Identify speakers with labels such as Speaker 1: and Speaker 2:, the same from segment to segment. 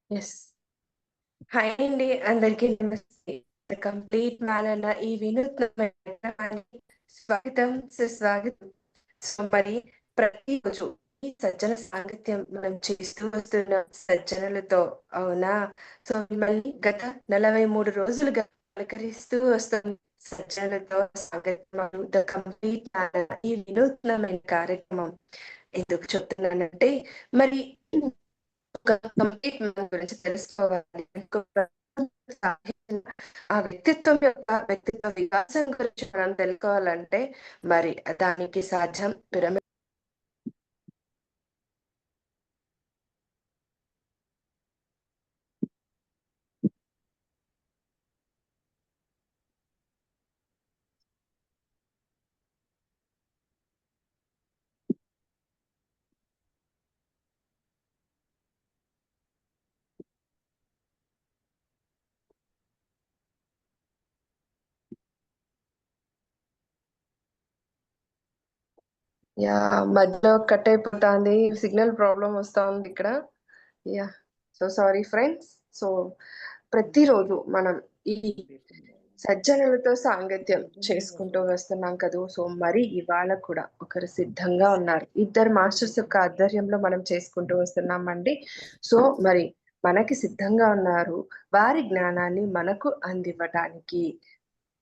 Speaker 1: Yes. Hi అండి. అందరికీ నమస్తే. ద కంప్లీట్ మ్యాన్ అన్న ఈ వినూత్నమైన కార్యక్రమానికి స్వాగతం, సుస్వాగతం. సో, మరి ప్రతిరోజు ఈ సజ్జన సాంగత్యం మనం చేస్తూ వస్తున్న సజ్జనులతో అవునా? సో, మిమ్మల్ని గత 43 రోజులుగా పలకరిస్తూ వస్తున్న సజ్జనులతో సాంగత్యం ద కంప్లీట్ మ్యాన్ అన్న ఈ వినూత్నమైన కార్యక్రమం ఎందుకు చెప్తున్నానంటే, మరి ఒక కంప్లీట్ మ్యాన్ గురించి తెలుసుకోవాలి. ఆ వ్యక్తిత్వ వికాసం గురించి మనం తెలుసుకోవాలంటే మరి దానికి సాధ్యం పిరమిడ్ మధ్యలో కట్ అయిపోతాంది. సిగ్నల్ ప్రాబ్లమ్ వస్తా ఉంది ఇక్కడ. Yeah! So sorry friends. So ప్రతిరోజు మనం ఈ సజ్జనులతో సాంగత్యం చేసుకుంటూ వస్తున్నాం కదూ! సో మరి ఇవాళ కూడా ఒకరు సిద్ధంగా ఉన్నారు. ఇద్దరు మాస్టర్స్ యొక్క ఆధ్వర్యంలో మనం చేసుకుంటూ వస్తున్నామండి. సో మరి మనకి సిద్ధంగా ఉన్నారు. వారి జ్ఞానాన్ని మనకు అందివ్వటానికి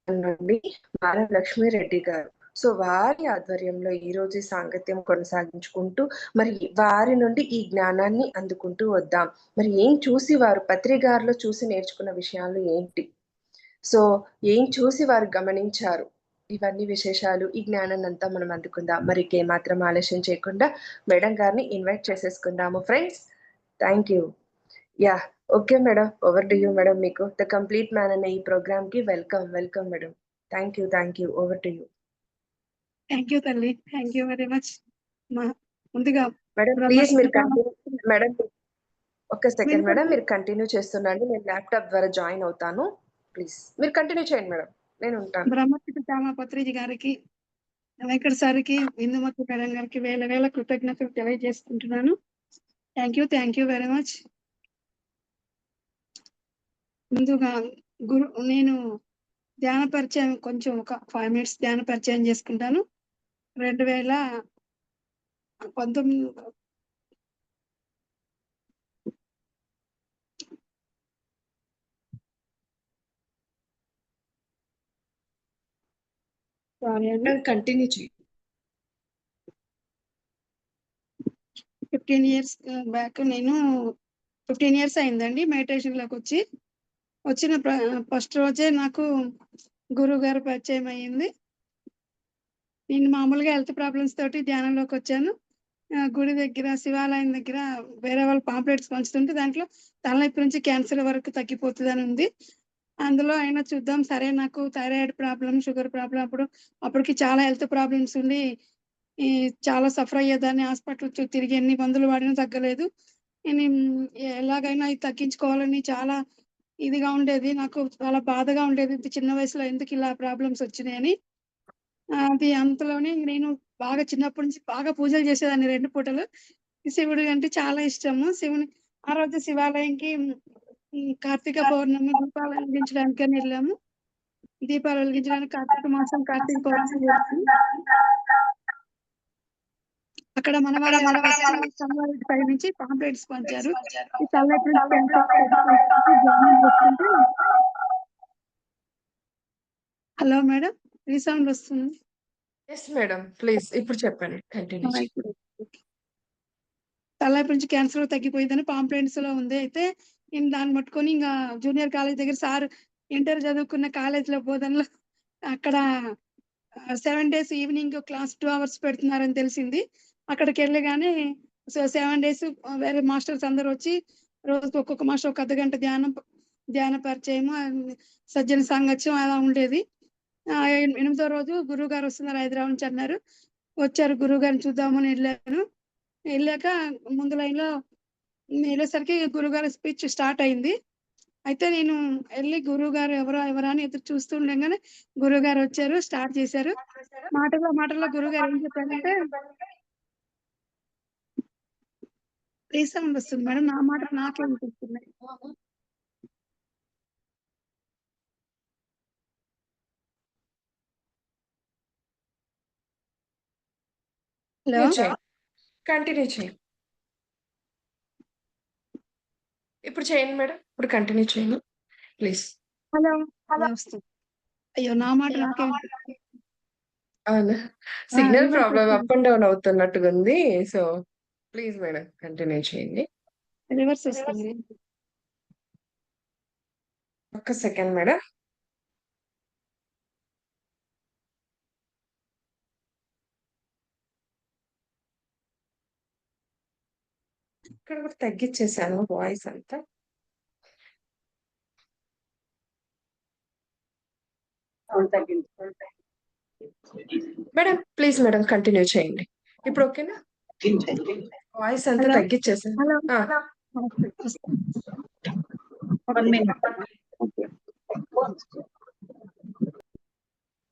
Speaker 1: నుండి మారం లక్ష్మీరెడ్డి గారు. సో వారి ఆధ్వర్యంలో ఈరోజు ఈ సాంగత్యం కొనసాగించుకుంటూ మరి వారి నుండి ఈ జ్ఞానాన్ని అందుకుంటూ వద్దాం. మరి ఏం చూసి వారు పత్రిగారిలో చూసి నేర్చుకున్న విషయాలు ఏంటి? సో ఏం చూసి వారు గమనించారు? ఇవన్నీ విశేషాలు, ఈ జ్ఞానాన్నంతా మనం అందుకుందాం. మరి ఇంకేమాత్రం ఆలస్యం చేయకుండా మేడం గారిని ఇన్వైట్ చేసేసుకుందాము friends. Thank you. Yah! Okay madam. Over to you madam మీకు. ద కంప్లీట్ మ్యాన్ అనే ఈ ప్రోగ్రామ్‌కి welcome. Welcome madam. Thank you. Thank you. Over to you.
Speaker 2: Thank you తల్లి. Thank you very much. ముందుగా
Speaker 1: madam please మీరు continue madam ఒక్క second madam మీరు continue చేస్తుండండి. నేను ల్యాప్‌టాప్ ద్వారా జాయిన్ అవుతాను. ప్లీజ్ మీరు కంటిన్యూ చేయండి మేడం. నేను ఉంటాను.
Speaker 2: బ్రహ్మపితామహ పత్రిజీ గారికి, వెంకట సార్‌కి, ఇందుమతి మేడం గారికి వేల వేల కృతజ్ఞతలు తెలియజేసుకుంటున్నాను. Thank you very much. ముందుగా నేను ధ్యాన పరిచయం కొంచెం ఒక 5 మినిట్స్ ధ్యాన పరిచయం చేసుకుంటాను. 2019 సారీ అండి.
Speaker 1: కంటిన్యూ చేయండి.
Speaker 2: 15 ఇయర్స్ బ్యాక్ నేను 15 ఇయర్స్ అయిందండి మెడిటేషన్‌లోకి వచ్చి. వచ్చిన ఫస్ట్ రోజే నాకు గురువుగారు పరిచయం అయ్యింది. నేను మామూలుగా హెల్త్ ప్రాబ్లమ్స్ తోటి ధ్యానంలోకి వచ్చాను. గుడి దగ్గర, శివాలయం దగ్గర వేరే వాళ్ళు పాంప్లెట్స్ పంచుతుంటే దాంట్లో తలనొప్పి నుంచి క్యాన్సర్ వరకు తగ్గిపోతదని ఉంది. అందులో అయినా చూద్దాం సరే నాకు థైరాయిడ్ ప్రాబ్లమ్, షుగర్ ప్రాబ్లమ్ అప్పటికి చాలా హెల్త్ ప్రాబ్లమ్స్ ఉండి చాలా సఫర్ అయ్యేదాన్ని. హాస్పిటల్ చుట్టూ తిరిగి ఎన్ని మందులు వాడినా తగ్గలేదు. నేను ఎలాగైనా ఇది తగ్గించుకోవాలని చాలా ఇదిగా ఉండేది. నాకు చాలా బాధగా ఉండేది. ఇంత చిన్న వయసులో ఎందుకు ఇలా ప్రాబ్లమ్స్ వచ్చినాయని. అది అంతలోనే నేను బాగా చిన్నప్పటి నుంచి బాగా పూజలు చేసేదాన్ని 2 పూటలు. శివుడు అంటే చాలా ఇష్టము. ఆ రోజు శివాలయంకి కార్తీక పౌర్ణమి దీపాలు వెలిగించడానికని వెళ్ళాము. దీపాలు వెలిగించడానికి కార్తీక మాసం కార్తీక పౌర్ణమి వెళ్ళాము. అక్కడ మన వాళ్ళు ఎవరో వచ్చి సన్లైట్ పై నుంచి పాంప్లెట్స్ పంచారు. ఈ సన్లైట్ నుంచి ధ్యానం చేస్తుంటే హలో మేడం రీసౌండ్ వస్తుంది.
Speaker 1: Yes madam. ప్లీజ్ ఇప్పుడు చెప్పండి. కంటిన్యూ చేయండి.
Speaker 2: తలనొప్పి నుంచి క్యాన్సర్ తగ్గిపోయిందని పాంప్లెట్స్‌లో ఉంది. అయితే నేను దాన్ని పట్టుకొని ఇంగా జూనియర్ కాలేజ్ దగ్గర సార్ ఇంటర్ చదువుకున్న కాలేజ్‌లో బోధనలో అక్కడ 7 డేస్ ఈవినింగ్ క్లాస్ 2 అవర్స్ పెడుతున్నారని తెలిసింది. అక్కడికెళ్ళగానే 7 డేస్ వేరే మాస్టర్స్ అందరూ వచ్చి రోజుకి ఒక్కొక్క మాస్టర్ ఒక అర్ధగంట ధ్యాన పరిచయము, సజ్జన సాంగత్యం అలా ఉండేది. ఎనిమిదో రోజు గురువుగారు వస్తున్నారు హైదరాబాద్ నుంచి అన్నారు. వచ్చారు గురువుగారిని చూద్దామని వెళ్ళాను. వెళ్ళాక ముందు లైన్‌లో వెళ్ళేసరికి గురువుగారి స్పీచ్ స్టార్ట్ అయింది. అయితే నేను ఎళ్లి గురువుగారు ఎవరా అని ఎదురు చూస్తూ ఉండంగానే గురువుగారు వచ్చారు. స్టార్ట్ చేశారు. మాటల్లో గురువుగారు ఏం చెప్పారంటే రీసౌండ్ వస్తుంది మేడం. నా మాట నాకే వినిపిస్తున్నాయి. హలో
Speaker 1: కంటిన్యూ చేయండి. ఇప్పుడు చేయండి మేడం. ఇప్పుడు కంటిన్యూ చేయండి ప్లీజ్.
Speaker 2: హలో వస్తుంది. అయ్యో నా మాట నాకే
Speaker 1: అవునా, సిగ్నల్
Speaker 2: రివర్స్
Speaker 1: ప్రాబ్లమ్
Speaker 2: వస్తుంది.
Speaker 1: అప్ అండ్ డౌన్ అవుతున్నట్టుగా ఉంది. సో ప్లీజ్ మేడం కంటిన్యూ చేయండి.
Speaker 2: రివర్స్ వస్తుంది.
Speaker 1: ఒక్క సెకండ్ మేడం. ఇక్కడ కూడా తగ్గించేసాను వాయిస్ అంతా. మేడం ప్లీజ్ మేడం కంటిన్యూ చేయండి. ఇప్పుడు ఓకేనా? వాయిస్ అంతా
Speaker 2: హలో
Speaker 1: తగ్గించేసాను.
Speaker 2: హలో
Speaker 1: ఆ,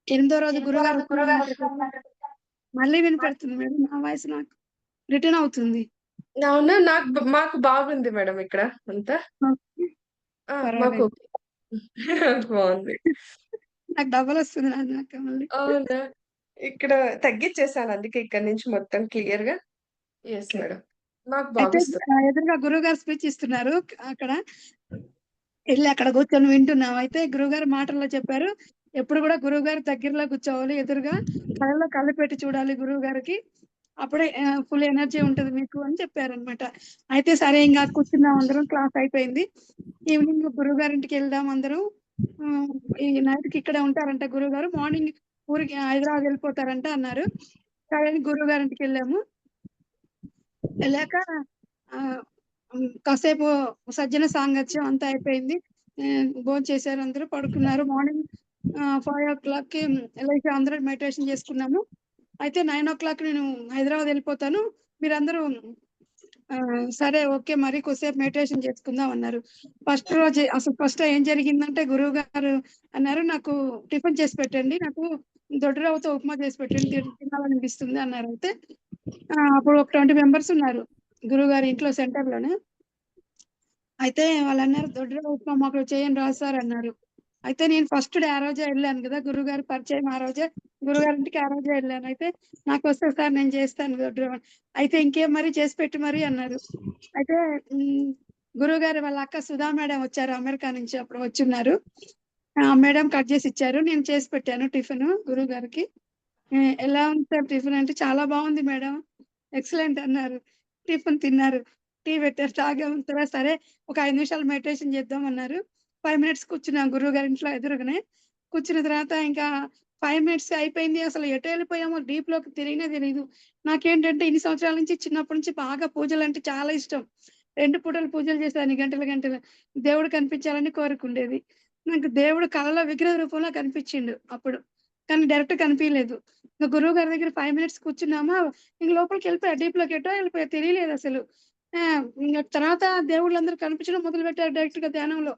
Speaker 2: ఎనిమిదో రోజు గురుగారు వచ్చిన మళ్ళీ వినిపెడుతుంది మేడం. నా వాయిస్ నాకు రిటర్న్ అవుతుంది.
Speaker 1: అవునా, మాకు బాగుంది మేడం ఇక్కడ అంతా. మాకు
Speaker 2: పర్వాలేదు.
Speaker 1: బాగుంది.
Speaker 2: నాకు డబల్ వస్తుంది నాకు మళ్ళీ.
Speaker 1: అవునా, ఇక్కడ తగ్గించేసాను అందుకే ఇక్కడ నుంచి మొత్తం క్లియర్ గా. ఎస్ మేడం, మాకు
Speaker 2: అయితే
Speaker 1: బాగుస్తుంది.
Speaker 2: ఎదురుగా గురువు గారు స్పీచ్ ఇస్తున్నారు. అక్కడ వెళ్ళి అక్కడ కూర్చొని వింటున్నాం. అయితే గురువుగారు మాటల్లో చెప్పారు, ఎప్పుడు కూడా గురువు గారి దగ్గరలో కూర్చోవాలి, ఎదురుగా కళ్ళలో కళ్ళు పెట్టి చూడాలి గురువు గారికి, అప్పుడే ఫుల్ ఎనర్జీ ఉంటది మీకు అని చెప్పారనమాట. అయితే సరే ఇంకా కూర్చున్నాం అందరం. క్లాస్ అయిపోయింది. ఈవినింగ్ గురువు గారింటికి వెళ్దాం అందరం. ఈ నైట్ కి ఇక్కడే ఉంటారంట గురువు గారు. మార్నింగ్ ఊరికి హైదరాబాద్ వెళ్ళిపోతారంట అన్నారు. సరే అని గురువు గారింటికి వెళ్ళాము. వెళ్ళాక కాసేపు సజ్జన సాంగత్యం అంతా అయిపోయింది. భోజనం చేశారు, అందరూ పడుకున్నారు. మార్నింగ్ 5 o'clock కి లేచి అందరూ మెడిటేషన్ చేసుకున్నాము. అయితే 9 o'clock నేను హైదరాబాద్ వెళ్ళిపోతాను, మీరందరూ సరే ఓకే మరి కొద్దిసేపు మెడిటేషన్ చేసుకుందాం అన్నారు. ఫస్ట్ ఏం జరిగిందంటే గురువు గారు అన్నారు, నాకు టిఫిన్ చేసి పెట్టండి, నాకు దొడ్డు రవ్వతో ఉప్మా చేసి పెట్టండి, తినాలనిపిస్తుంది అన్నారు. అయితే అప్పుడు ఒక 20 మెంబర్స్ ఉన్నారు గురువు గారి ఇంట్లో సెంటర్ లోనే. అయితే వాళ్ళు అన్నారు, దొడ్డు రవ్వ ఉప్మా మాకు చేయని రాదు సార్ అన్నారు. అయితే నేను ఫస్ట్ డే ఆ రోజే వెళ్ళాను కదా, గురువు గారి పరిచయం ఆ రోజే, గురుగారింటికి ఆ రోజే వెళ్ళాను. అయితే నాకు వస్తే సార్ నేను చేస్తాను దొడ్డు రవ్వ. అయితే ఇంకేం మరి చేసి పెట్టి మరి అన్నారు. అయితే గురువు గారు వాళ్ళ అక్క సుధా మేడం వచ్చారు అమెరికా నుంచి, అప్పుడు వచ్చున్నారు. మేడం కట్ చేసి ఇచ్చారు, నేను చేసి పెట్టాను టిఫిన్ గురువు గారికి. ఎలా ఉంది సార్ టిఫిన్ అంటే, చాలా బాగుంది మేడం, ఎక్సలెంట్ అన్నారు. టిఫిన్ తిన్నారు, టీ పెట్టారు, తాగాం. సరే ఒక 5 నిమిషాలు మెడిటేషన్ చేద్దాం అన్నారు. 5 minutes కూర్చున్నాం గురువు గారి ఇంట్లో ఎదురుగానే. కూర్చున్న తర్వాత ఇంకా 5 minutes అయిపోయింది, అసలు ఎటు వెళ్ళిపోయామో డీప్ లోకి తెలియదు. నాకేంటంటే ఇన్ని సంవత్సరాల నుంచి, చిన్నప్పటి నుంచి బాగా పూజలు అంటే చాలా ఇష్టం. 2 పూటలు పూజలు చేశాను, గంటలు దేవుడు కనిపించాలని కోరుకుండేది. నాకు దేవుడు కళలో విగ్రహ రూపంలో కనిపించిండు అప్పుడు, కానీ డైరెక్ట్ కనిపించలేదు. ఇంకా గురువు గారి దగ్గర 5 minutes కూర్చున్నామా, ఇంక లోపలికి వెళ్ళిపోయా, డీప్ లోకి ఎటో వెళ్ళిపోయా, తెలియలేదు అసలు. ఇంక తర్వాత దేవుళ్ళందరూ కనిపించడం మొదలు పెట్టారు డైరెక్ట్ గా ధ్యానంలో.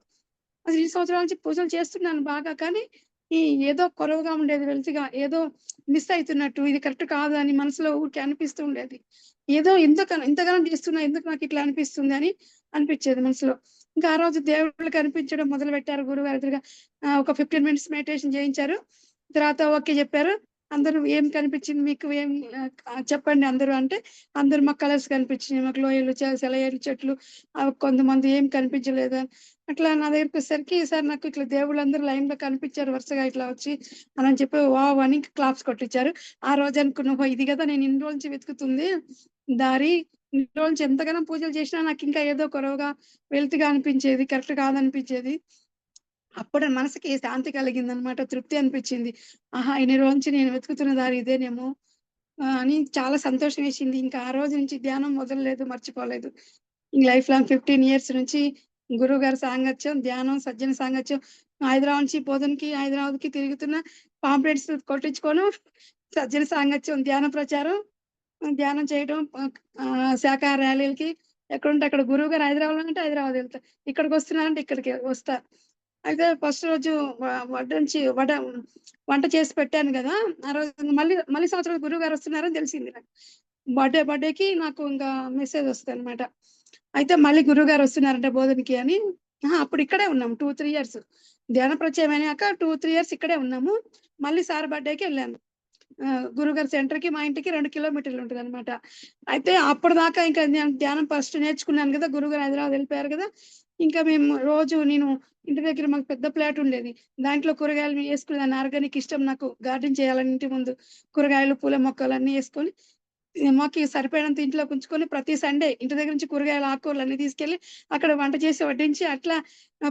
Speaker 2: అసలు ఈ సంవత్సరాల నుంచి పూజలు చేస్తున్నాను బాగా, కానీ ఈ ఏదో కొరవగా ఉండేది, వెలితిగా ఏదో మిస్ అవుతున్నట్టు, ఇది కరెక్ట్ కాదు అని మనసులో ఊరికే అనిపిస్తూ ఉండేది. ఏదో ఇంతగానం చేస్తున్నా, ఎందుకు నాకు ఇట్లా అనిపిస్తుంది అని అనిపించేది మనసులో. ఇంకా ఆ రోజు దేవుళ్ళు కనిపించడం మొదలు పెట్టారు గురువు గారి ఎదురుగా. ఒక 15 minutes మెడిటేషన్ చేయించారు. తర్వాత ఓకే చెప్పారు. అందరూ ఏం కనిపించింది మీకు, ఏం చెప్పండి అందరూ అంటే, అందరూ మాకు కలర్స్ కనిపించినాయి, మాకు లోయలు, సెలయేరు చెట్లు, కొంతమంది ఏం కనిపించలేదు. అట్లా నా దగ్గరికి వచ్చేసరికి, సార్ నాకు ఇట్లా దేవుళ్ళందరూ లైన్ లో కనిపించారు వరుసగా ఇట్లా వచ్చి అని చెప్పి వావ్ అని క్లాప్స్ కొట్టించారు. ఆ రోజు అనుకున్నా, ఇది కదా నేను ఇన్ని రోజు వెతుకుతుంది దారి, ఇన్ని రోజు ఎంతగానో పూజలు చేసినా నాకు ఇంకా ఏదో కొరవగా, వెల్తిగా అనిపించేది, కరెక్ట్ కాదనిపించేది. అప్పుడు మనసుకి శాంతి కలిగింది అనమాట, తృప్తి అనిపించింది. ఆహా, ఇన్ని రోజు నేను వెతుకుతున్న దారి ఇదేనేమో అని చాలా సంతోషం వేసింది. ఇంకా ఆ రోజు నుంచి ధ్యానం మొదలలేదు, మర్చిపోలేదు. లైఫ్ లాంగ్ 15 years నుంచి గురువు గారి సాంగత్యం, ధ్యానం, సజ్జన సాంగత్యం. హైదరాబాద్ నుంచి బోధనకి, హైదరాబాద్ కి తిరుగుతున్న, పాంప్లెట్స్ కొట్టించుకోను, సజ్జన సాంగత్యం, ధ్యాన ప్రచారం, ధ్యానం చేయడం, శాఖాహార ర్యాలీలకి, ఎక్కడుంటే అక్కడ. గురువు గారు హైదరాబాద్ అంటే హైదరాబాద్ వెళ్తా, ఇక్కడికి వస్తున్నారంటే ఇక్కడికి వస్తా. అయితే ఫస్ట్ రోజు వంట చేసి పెట్టాను కదా, ఆ రోజు మళ్ళీ సంవత్సరం గురువు గారు వస్తున్నారని తెలిసింది నాకు. బర్త్డేకి నాకు ఇంకా మెసేజ్ వస్తుంది అనమాట. అయితే మళ్ళీ గురువుగారు వస్తున్నారంట బోధనకి అని. అప్పుడు ఇక్కడే ఉన్నాం 2-3 ఇయర్స్ ధ్యాన పరిచయం అయినాక 2-3 ఇయర్స్ ఇక్కడే ఉన్నాము. మళ్ళీ సార్ బర్త్డేకి వెళ్ళాను. గురుగారి సెంటర్కి మా ఇంటికి 2 కిలోమీటర్లు ఉంటుంది అనమాట. అయితే అప్పటిదాకా ఇంకా నేను ధ్యానం ఫస్ట్ నేర్చుకున్నాను కదా, గురుగారు హైదరాబాద్ వెళ్ళిపోయారు కదా. ఇంకా మేము రోజు నేను ఇంటి దగ్గర మాకు పెద్ద ప్లాట్ ఉండేది, దాంట్లో కూరగాయలు వేసుకునేదాన్ని. ఆర్గానిక్ ఇష్టం నాకు, గార్డెన్ చేయాలని ఇంటి ముందు కూరగాయలు పూల మొక్కలు అన్ని వేసుకొని మాకు సరిపోయినంత ఇంట్లోకి ఉంచుకొని ప్రతి సండే ఇంటి దగ్గర నుంచి కూరగాయలు ఆకుకూరలు అన్ని తీసుకెళ్లి అక్కడ వంట చేసి వడ్డించి అట్లా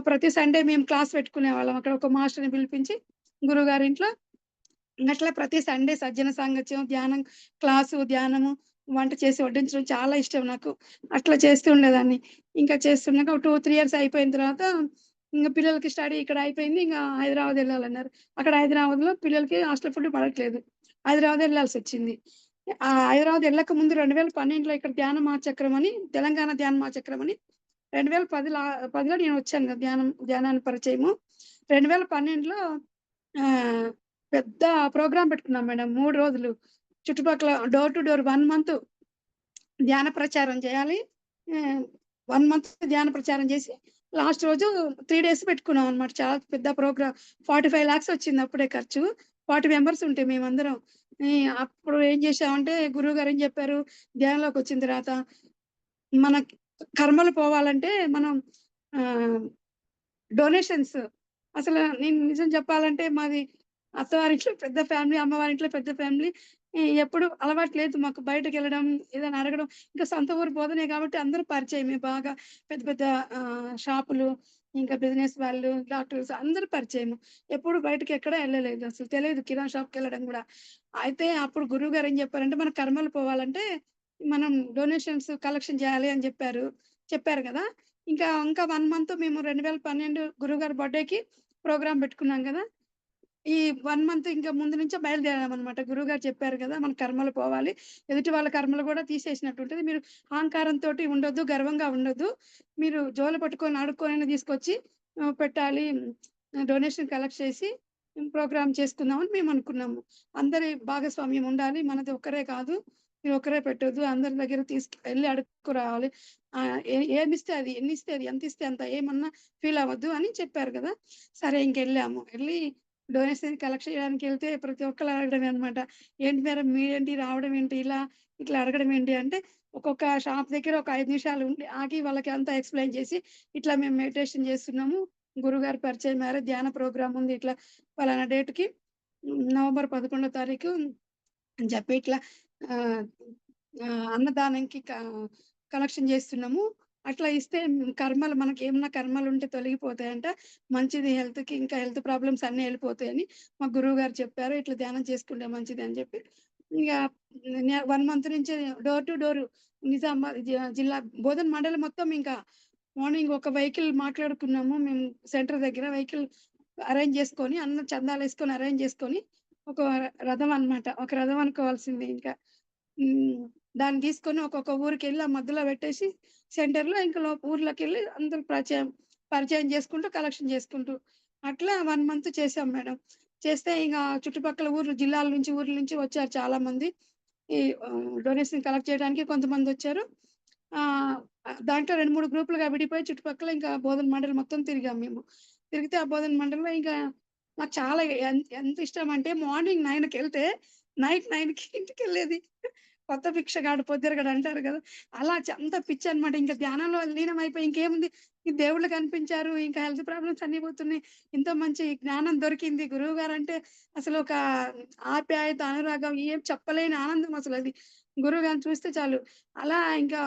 Speaker 2: ప్రతి సండే మేము క్లాస్ పెట్టుకునే వాళ్ళం. అక్కడ ఒక మాస్టర్ని పిలిపించి గురువుగారి ఇంట్లో అట్లా ప్రతి సండే సజ్జన సాంగత్యం, ధ్యానం క్లాసు, ధ్యానము, వంట చేసి వడ్డించడం చాలా ఇష్టం నాకు. అట్లా చేస్తూ ఉండేదాన్ని. ఇంకా చేస్తున్నాక ఒక 2-3 ఇయర్స్ అయిపోయిన తర్వాత ఇంక పిల్లలకి స్టడీ ఇక్కడ అయిపోయింది. ఇంకా హైదరాబాద్ వెళ్ళాలన్నారు. అక్కడ హైదరాబాద్లో పిల్లలకి హాస్టల్ ఫుడ్ పడట్లేదు, హైదరాబాద్ వెళ్ళాల్సి వచ్చింది. హైదరాబాద్ వెళ్ళక ముందు 2012లో ఇక్కడ ధ్యాన మహాచక్రం అని, తెలంగాణ ధ్యాన మహాచక్రం అని 2010లో నేను వచ్చాను కదా ధ్యానాన్ని పరిచయము. 2012లో పెద్ద ప్రోగ్రాం పెట్టుకున్నాం మేడం. 3 రోజులు చుట్టుపక్కల డోర్ టు డోర్ 1 మంత్ ధ్యాన ప్రచారం చేయాలి. 1 మంత్ ధ్యాన ప్రచారం చేసి లాస్ట్ రోజు 3 డేస్ పెట్టుకున్నాం అనమాట. చాలా పెద్ద ప్రోగ్రాం. 45 lakhs వచ్చింది అప్పుడే ఖర్చు. 40 మెంబర్స్ ఉంటే మేమందరం. అప్పుడు ఏం చేసామంటే గురువు గారు ఏం చెప్పారు, ధ్యానంలోకి వచ్చిన తర్వాత మన కర్మలు పోవాలంటే మనం డొనేషన్స్. అసలు నేను నిజం చెప్పాలంటే మాది అత్తవారింట్లో పెద్ద ఫ్యామిలీ, అమ్మవారింట్లో పెద్ద ఫ్యామిలీ. ఎప్పుడు అలవాటు లేదు మాకు బయటకు వెళ్ళడం, ఏదైనా అడగడం. ఇంకా సొంత ఊరు బోధనే కాబట్టి అందరూ పరిచయమే బాగా. పెద్ద పెద్ద షాపులు, ఇంకా బిజినెస్ వాళ్ళు, డాక్టర్స్ అందరూ పరిచయము. ఎప్పుడు బయటకి ఎక్కడ వెళ్ళలేదు, అసలు తెలియదు కిరాణా షాప్కి వెళ్ళడం కూడా. అయితే అప్పుడు గురువు గారు ఏం చెప్పారంటే మన కర్మలు పోవాలంటే మనం డొనేషన్స్ కలెక్షన్ చేయాలి అని చెప్పారు కదా. ఇంకా 1 మంత్ మేము 2012 గురువుగారి బర్త్డేకి ప్రోగ్రామ్ పెట్టుకున్నాం కదా. ఈ 1 మంత్ ఇంకా ముందు నుంచే బయలుదేరామనమాట. గురువుగారు చెప్పారు కదా మన కర్మలు పోవాలి, ఎదుటి వాళ్ళ కర్మలు కూడా తీసేసినట్టు ఉంటది. మీరు అహంకారంతో ఉండొద్దు, గర్వంగా ఉండొద్దు. మీరు జోలు పట్టుకొని అడుక్కొని తీసుకొచ్చి పెట్టాలి, డొనేషన్ కలెక్ట్ చేసి ప్రోగ్రామ్ చేసుకుందామని మేము అనుకున్నాము. అందరి భాగస్వామ్యం ఉండాలి, మనది ఒక్కరే కాదు, మీరు ఒక్కరే పెట్టొద్దు, అందరి దగ్గర వెళ్ళి అడుక్కు రావాలి. ఏమిస్తే అది, ఎన్నిస్తే అది, ఎంత ఇస్తే అంత, ఏమన్నా ఫీల్ అవ్వద్దు అని చెప్పారు కదా. సరే ఇంకెళ్ళాము. వెళ్ళి డొనేషన్ కలెక్ట్ చేయడానికి వెళ్తే ప్రతి ఒక్కరు అడగడమే అనమాట. ఏంటి మేడం మీరేంటి రావడం ఏంటి, ఇట్లా అడగడం ఏంటి అంటే, ఒక్కొక్క షాప్ దగ్గర ఒక 5 నిమిషాలు ఉండి ఆగి వాళ్ళకి అంతా ఎక్స్ప్లెయిన్ చేసి, ఇట్లా మేము మెడిటేషన్ చేస్తున్నాము, గురుగారు పరిచయం మేర ధ్యాన ప్రోగ్రామ్ ఉంది, ఇట్లా పలానా డేట్కి నవంబర్ 11వ తారీఖు అని చెప్పి ఇట్లా అన్నదానంకి కలెక్షన్ చేస్తున్నాము. అట్లా ఇస్తే కర్మలు, మనకి ఏమన్నా కర్మలు ఉంటే తొలగిపోతాయంట, మంచిది హెల్త్కి, ఇంకా హెల్త్ ప్రాబ్లమ్స్ అన్నీ వెళ్ళిపోతాయని మా గురువు గారు చెప్పారు. ఇట్లా ధ్యానం చేసుకుంటే మంచిది అని చెప్పి ఇంకా 1 మంత్ నుంచి డోర్ టు డోర్ నిజామాబాద్ జిల్లా బోధన్ మండలం మొత్తం. ఇంకా మార్నింగ్ ఒక వెహికల్ మాట్లాడుకున్నాము మేము సెంటర్ దగ్గర, వెహికల్ అరేంజ్ చేసుకొని అన్న చందాలు వేసుకొని అరేంజ్ చేసుకొని ఒక రథం అన్నమాట, ఒక రథం అనుకోవాల్సింది. ఇంకా దాన్ని తీసుకొని ఒక్కొక్క ఊరికి వెళ్ళి ఆ మధ్యలో పెట్టేసి సెంటర్లో ఇంకా ఊర్లోకి వెళ్ళి అందరూ పరిచయం చేసుకుంటూ కలెక్షన్ చేసుకుంటూ అట్లా 1 మంత్ చేసాం మేడం. చేస్తే ఇంకా చుట్టుపక్కల జిల్లాల నుంచి ఊర్ల నుంచి వచ్చారు చాలా మంది ఈ డొనేషన్ కలెక్ట్ చేయడానికి. కొంతమంది వచ్చారు. దాంట్లో 2-3 గ్రూపులుగా విడిపోయి చుట్టుపక్కల ఇంకా బోధన మండలి మొత్తం తిరిగాం మేము. తిరిగితే ఆ బోధన మండలిలో ఇంకా నాకు చాలా ఎంత ఇష్టం అంటే మార్నింగ్ 9కి వెళ్తే నైట్ 9కి ఇంటికి వెళ్ళేది. కొత్త భిక్షగాడు పొద్దురగాడు అంటారు కదా, అలా అంత పిచ్చి అనమాట. ఇంకా ధ్యానంలో లీనం అయిపోయి ఇంకేముంది, ఈ దేవుళ్ళు కనిపించారు, ఇంకా హెల్త్ ప్రాబ్లమ్స్ అన్ని పోతున్నాయి, ఇంత మంచి జ్ఞానం దొరికింది. గురువు గారు అంటే అసలు ఒక ఆప్యాయత, అనురాగం, ఏం చెప్పలేని ఆనందం అసలు అది. గురువు గారిని చూస్తే చాలు. అలా ఇంకా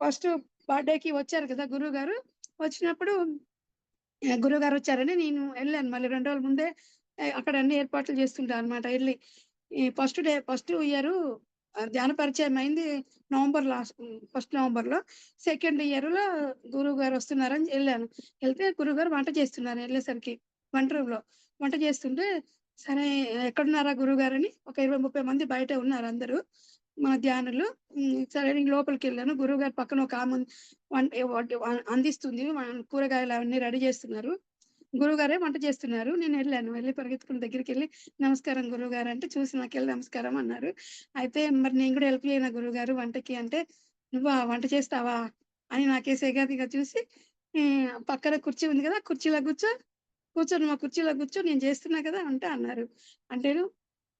Speaker 2: ఫస్ట్ బర్త్డేకి వచ్చారు కదా గురువు గారు. వచ్చినప్పుడు గురువు గారు వచ్చారని నేను వెళ్ళాను. మళ్ళీ 2 రోజుల ముందే అక్కడ అన్ని ఏర్పాట్లు చేస్తుంటా అనమాట. వెళ్ళి ఈ ఫస్ట్ ఇయర్ ధ్యాన పరిచయం అయింది నవంబర్ ఫస్ట్ నవంబర్లో. సెకండ్ ఇయర్లో గురువు గారు వస్తున్నారని వెళ్ళాను. వెళ్తే గురువు గారు వంట చేస్తున్నారు. వెళ్ళేసరికి వంట రూమ్లో వంట చేస్తుంటే, సరే ఎక్కడున్నారా గురువు గారు అని ఒక 20-30 మంది బయట ఉన్నారు అందరూ మా ధ్యానులు. సరే నేను లోపలికి వెళ్ళాను. గురువు గారు పక్కన ఒక ఆమె అందిస్తుంది, కూరగాయలు అవన్నీ రెడీ చేస్తున్నారు. గురువుగారే వంట చేస్తున్నారు. నేను వెళ్ళాను. వెళ్ళి పరిగెత్తుకుని దగ్గరికెళ్ళి, "నమస్కారం గురువుగారు" అంటే చూసి నాకెళ్ళి నమస్కారం అన్నారు. అయితే మరి నేను కూడా హెల్ప్ చేయనా గురువుగారు వంటకి అంటే, "నువ్వా వంట చేస్తావా?" అని నాకేసి ఎగాదిగా చూసి పక్కన కుర్చీ ఉంది కదా! కుర్చీలో కూర్చో, కూర్చో నువ్వు ఆ కుర్చీలో కూర్చో నేను చేస్తున్నా కదా! వంట అన్నారు. అంటేను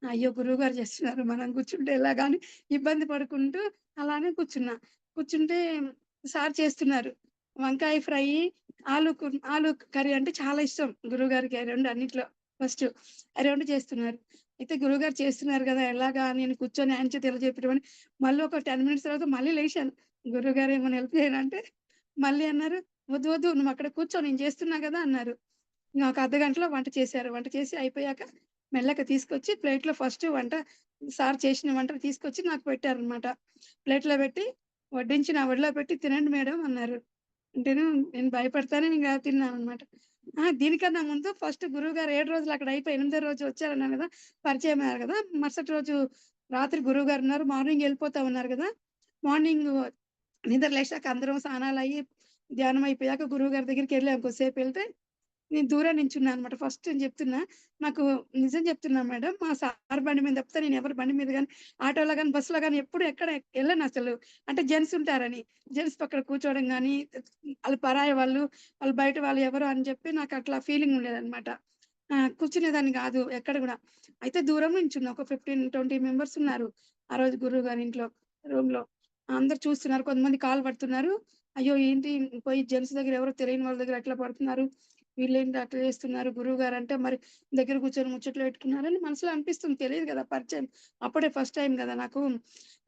Speaker 2: అయ్యో! గురువుగారు చేస్తున్నారు. మనం కూర్చుంటే ఎలాగా అని ఇబ్బంది పడుకుంటూ అలానే కూర్చున్నా. కూర్చుంటే సార్ చేస్తున్నారు. వంకాయ ఫ్రై, ఆలు కర్రీ అంటే చాలా ఇష్టం గురువుగారికి. ఆ 2 అన్నిట్లో ఫస్టు. ఆ 2 చేస్తున్నారు. అయితే గురువుగారు చేస్తున్నారు గదా! ఎలాగా నేను కూర్చొని ఆయన చేత ఎలా చేపియమని మళ్ళీ ఒక 10 మినిట్స్ తర్వాత మళ్ళీ లేచాను. గురువుగారు ఏమన్నా హెల్ప్ చేయనా అంటే మళ్ళీ అన్నారు, "వద్దు, వద్దు నువ్వు అక్కడ కూర్చో నేను చేస్తున్నా గదా!" అన్నారు. ఇంక ఒక అర్ధగంటలో వంట చేశారు. వంట చేసి అయిపోయాక మెల్లగా తీసుకొచ్చి ప్లేట్‌లో ఫస్ట్ వంట సార్ చేసిన వంట తీసుకొచ్చి నాకు పెట్టారనమాట. ప్లేట్‌లో పెట్టి వడ్డించి నా ఒడిలో పెట్టి "తినండి మేడం" అన్నారు. అంటేను నేను భయపడతానే ఇంక తిన్నాననమాట. దీనికన్నా ముందు ఫస్ట్ గురువుగారు 7 రోజులు అక్కడ అయిపోయి 8దో రోజు వచ్చారన్నాను గదా! పరిచయమయ్యారు గదా! మరుసటి రోజు రాత్రి గురువుగారున్నారు. మార్నింగ్ ఎళ్ళిపోతా ఉన్నారు గదా! మార్నింగు నిద్ర లేచాక అందరం స్నానాలయ్యి, ధ్యానం అయిపోయాక గురువుగారి దగ్గరికెళ్ళాం కొద్దిసేపెళ్తే నేను దూరం నించున్నా అనమాట. ఫస్ట్ నేను చెప్తున్నా. నాకు నిజం చెప్తున్నా మేడం. మా సార్ బండి మీద తప్పితే నేనెవరి బండి మీద గాని, ఆటోలో గాని, బస్సులో గాని ఎప్పుడు ఎక్కడ ఎళ్ళనసలు. అంటే జెంట్స్ ఉంటారని. జెంట్స్ పక్కన కూర్చోవడం గాని, ఆళ్ళు పరాయి వాళ్ళు, వాళ్ళు బయట వాళ్ళు ఎవరో అని చెప్పి నాకట్లా ఫీలింగ్ ఉండేదనమాట. కూర్చునేదాన్ని గాదు ఎక్కడ గూడా. అయితే దూరం నించున్నా. ఒక 15, 20 మెంబర్స్ ఉన్నారు. ఆ రోజు గురువు గారి ఇంట్లో రూమ్‌లో. అందరూ చూస్తున్నారు. కొంతమంది కాళ్ళు పడుతున్నారు. అయ్యో! ఏంటి పోయి జెంట్స్ దగ్గర ఎవరో తెలియని వాళ్ళ దగ్గర ఎట్లా పడుతున్నారు? వీళ్ళేంటి అట్లా చేస్తున్నారు గురువుగారంటే మరి దగ్గర కూర్చొని ముచ్చట్లు పెట్టుకున్నారని మనసులో అనిపిస్తుంది. తెలీదు గదా! పరిచయం. అప్పుడే ఫస్ట్ టైమ్ గదా నాకు.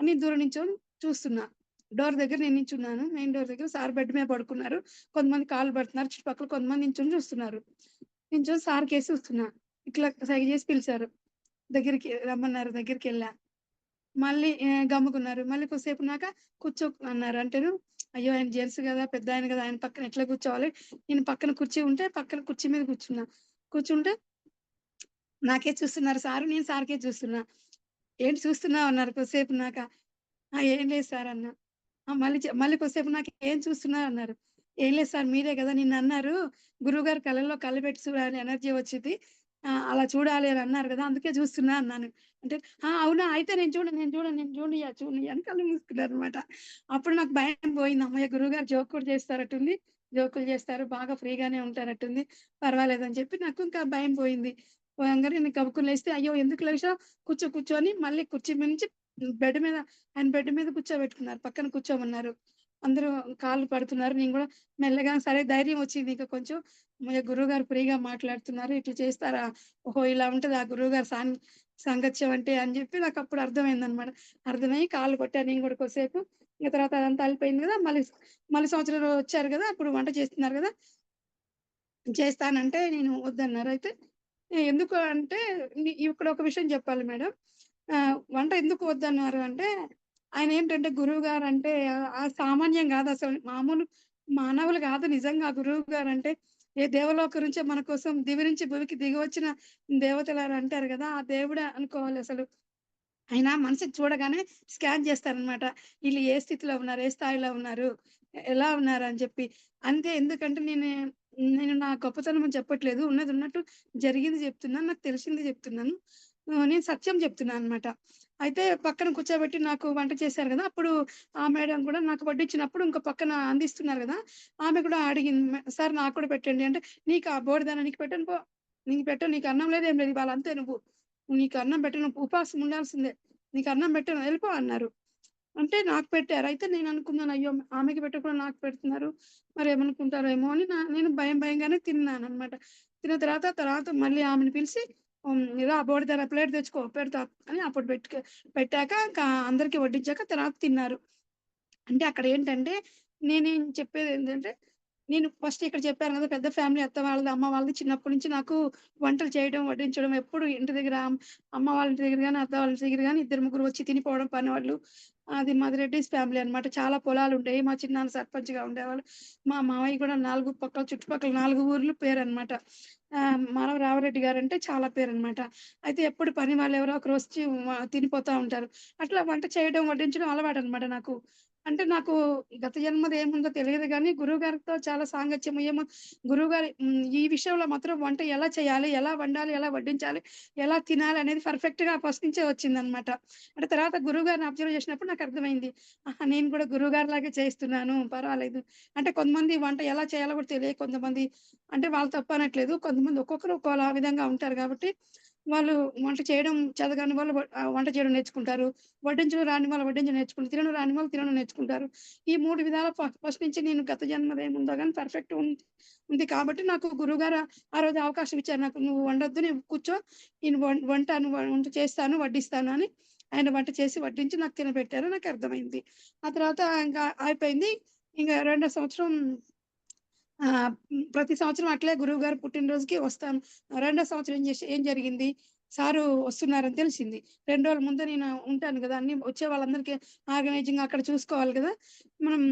Speaker 2: అని దూరం నించొని చూస్తున్నా. డోర్ దగ్గర నేను నించున్నాను. మెయిన్ డోర్ దగ్గర సార్ బెడ్ మీద పడుకున్నారు. కొంతమంది కాళ్ళు పడుతున్నారు. చుట్టుపక్కల కొంతమంది నించొని చూస్తున్నారు. నించొని సార్‌కేసి చూస్తున్నా. ఇట్లా సైగ చేసి పిలిచారు. దగ్గరికి రమ్మన్నారు. దగ్గరికెళ్ళా. మళ్ళీ గమ్ముకున్నారు. మళ్ళీ కొద్దిసేపున్నాక కూర్చో అన్నారు. అంటేను అయ్యో! ఆయన జెంట్స్ గదా! పెద్దాయన గదా! ఆయన పక్కన ఎట్లా కూర్చోవాలి? నేను పక్కన కుర్చీ ఉంటే పక్కన కుర్చీ మీద కూర్చున్నా. కూర్చుంటే నాకే చూస్తున్నారు సారు. నేను సార్‌కే చూస్తున్నా. "ఏంటి చూస్తున్నావు?" అన్నారు కొద్దిసేపున్నాక. "ఏం లేదు సార్" అన్నా. మళ్ళీ కొద్దిసేపున్నాక "ఏం చూస్తున్నావు?" అన్నారు. "ఏం లేదు సార్ మీరే గదా! నిన్నన్నారు గురువుగారు కళ్ళల్లో కళ్ళు పెట్టి చూడాలి ఎనర్జీ వచ్చిద్ది. అలా చూడాలి అని అన్నారు గదా! అందుకే చూస్తున్నా" అన్నాను. అంటే అవునా! అయితే నేను చూడనియ్య అని కళ్ళు మూసుకున్నారనమాట. అప్పుడు నాకు భయం పోయింది. హమ్మయ్య! గురువుగారు జోక్ కూడా చేస్తారట్టుంది. జోకులు చేస్తారు. బాగా ఫ్రీగానే ఉంటారట్టుంది. పర్వాలేదని చెప్పి నాకు ఇంకా భయం పోయింది. పోయంగానే నేను గబుక్కున లేస్తే అయ్యో! ఎందుకు లేచావు? కూర్చో కూర్చో అని మళ్ళీ కుర్చీ మీద నుంచి బెడ్ మీద ఆయన బెడ్ మీద కూర్చోబెట్టుకున్నారు. పక్కన కూర్చోమన్నారు. అందరూ కాళ్ళు పడుతున్నారు. నేను గూడా మెల్లగా సరే ధైర్యం వచ్చింది ఇంక కొంచెం. హమ్మయ్య! గురువుగారు ఫ్రీగా మాట్లాడుతున్నారు. ఇట్లా చేస్తారా? ఓహో! ఇలా ఉంటదా గురువుగారి సాంగత్యం అంటే అని జెప్పి నాకప్పుడు అర్థమైందనమాట. అర్థమయ్యి కాళ్ళు పట్టాను నేను గూడా కొద్దిసేపు. ఇంక తర్వాత అదంతా అయిపోయింది గదా! మళ్ళీ సంవత్సరం వచ్చారు గదా! అప్పుడు వంట చేస్తున్నారు గదా! చేస్తానంటే నేను వద్దన్నారు. అయితే ఎందుకు అంటే ఇక్కడ ఒక విషయం చెప్పాలి మేడం. వంట ఎందుకు వద్దన్నారు అంటే, ఆయనేంటంటే గురువుగారంటే సామాన్యం గాదసలు. మామూలు మానవులు గాదు నిజంగా గురువుగారంటే. ఏ దేవలోకం నుంచో మన కోసం దివి నుంచి భువికి దిగివచ్చిన దేవతలని అంటారు గదా! ఆ దేవుడే అనుకోవాలసలు. ఆయన మనిషిని చూడగానే స్కాన్ చేస్తారనమాట. ఈళ్ళు ఏ స్థితిలో ఉన్నారు? ఏ స్థాయిలో ఉన్నారు? ఎలా ఉన్నారని చెప్పి. అంతే ఎందుకంటే నేను నా గొప్పతనం అని చెప్పట్లేదు. ఉన్నది ఉన్నట్టు జరిగింది చెప్తున్నాను. నాకు తెలిసింది చెప్తున్నాను. నేను సత్యం చెప్తున్నాననమాట. అయితే పక్కన కూర్చోబెట్టి నాకు వంట చేశారు గదా! అప్పుడు ఆ మేడం గూడా నాకు వడ్డించినప్పుడు ఇంకో పక్కన అందిస్తున్నారు గదా! ఆమె కూడా అడిగింది. "సార్ నాకు కూడా పెట్టండి" అంటే, "నీకా బోడిదాన నీకు పెట్టను పో. నీకు పెట్టను. నీకు అన్నం లేదు ఏం లేదు. ఇవాళ అంతే నువ్వు. నీకు అన్నం పెట్టను. ఉపవాసం ఉండాల్సిందే. నీకు అన్నం పెట్టను ఎళ్ళిపో" అన్నారు. అంటే నాకు పెట్టారు. అయితే నేననుకున్నాను అయ్యో! ఆమెకి పెట్టకుండా నాకు పెడుతున్నారు. మరేమనుకుంటారేమో అని నేను భయంగానే తిన్నాననమాట. తిన్న తర్వాత మళ్ళీ ఆమెను పిలిసి "రా బోడిద ప్లేట్ తెచ్చుకో పెడతా" అని అప్పుడు పెట్టాక ఇంకా అందరికి వడ్డించాక తర్వాత తిన్నారు. అంటే అక్కడేంటంటే, నేనేం చెప్పేదేంటంటే, నేను ఫస్ట్ ఇక్కడ చెప్పాను గదా! పెద్ద ఫ్యామిలీ అత్త వాళ్ళది, అమ్మ వాళ్ళది. చిన్నప్పటి నుంచి నాకు వంటలు చేయడం, వడ్డించడం ఎప్పుడు ఇంటి దగ్గర అమ్మ వాళ్ళ ఇంటి దగ్గర గాని, అత్త వాళ్ళ ఇంటి దగ్గర గాని ఇద్దరు, ముగ్గురు వచ్చి తినిపోవడం పనివాళ్ళు. అది మాది రెడ్డిస్ ఫ్యామిలీ అన్నమాట. చాలా పొలాలుండేయి. మా చిన్నాన్న సర్పంచ్‌గా ఉండేవాళ్ళు. మా మామయ్య కూడా 4 పక్కల చుట్టుపక్కల 4 ఊర్లు పేరన్నమాట. మానవ రామరెడ్డి గారంటే చాలా పేరన్నమాట. అయితే ఎప్పుడు పని వాళ్ళు ఎవరో ఒకరు వచ్చి తినిపోతా ఉంటారు. అట్లా వంట చేయడం, వడ్డించడం అలవాటన్నమాట నాకు. అంటే నాకు గత జన్మది ఏముందో తెలియదు గానీ, గురువుగారితో చాలా సాంగత్యం ఏమో గురువుగారి ఈ విషయంలో మాత్రం వంట ఎలా చేయాలి, ఎలా వండాలి, ఎలా వడ్డించాలి, ఎలా తినాలి అనేది పర్ఫెక్ట్‌గా ఫస్ట్ నుంచే వచ్చిందన్నమాట. అంటే తర్వాత గురువుగారిని అబ్జర్వ్ చేసినప్పుడు నాకర్థమైంది. ఆహా! నేను కూడా గురువుగారిలాగే చేస్తున్నాను. పర్వాలేదు. అంటే కొంతమంది వంట ఎలా చేయాలో కూడా తెలియదు. కొంతమంది అంటే వాళ్ళు తప్పనట్లేదు. కొంతమంది ఒక్కొక్కరు ఒక్కోలా విధంగా ఉంటారు కాబట్టి, వాళ్ళు వంట చేయడం చేతకాని వాళ్ళు వంట చేయడం నేర్చుకుంటారు. వడ్డించడం రాని వాళ్ళు వడ్డించడం నేర్చుకుంటారు. తినడం రాని వాళ్ళు తినడం నేర్చుకుంటారు. ఈ 3 విధాల ఫస్ట్ నుంచి నేను గత జన్మదేముందో గాని పర్ఫెక్ట్ ఉంది కాబట్టి నాకు గురువుగారు ఆ రోజు అవకాశం ఇచ్చారు నాకు. "నువ్వు వండొద్దు. నువ్వు కూర్చో. నేను వంట చేస్తాను, వడ్డిస్తాను" అని ఆయన వంట చేసి వడ్డించి నాకు తినబెట్టారు. నాకర్థమైంది. ఆ తర్వాత ఇంకా అయిపోయింది. ఇంక రెండో సంవత్సరం ప్రతి సంవత్సరం అట్లే గురువుగారు పుట్టినరోజుకి వస్తాను. రెండో సంవత్సరం ఏం జరిగింది, సారు వస్తున్నారని తెలిసింది. 2 రోజుల ముందు నేను ఉంటాను గదా! అన్నీ వచ్చే వాళ్ళందరికీ ఆర్గనైజింగ్ అక్కడ చూసుకోవాలి గదా! మనం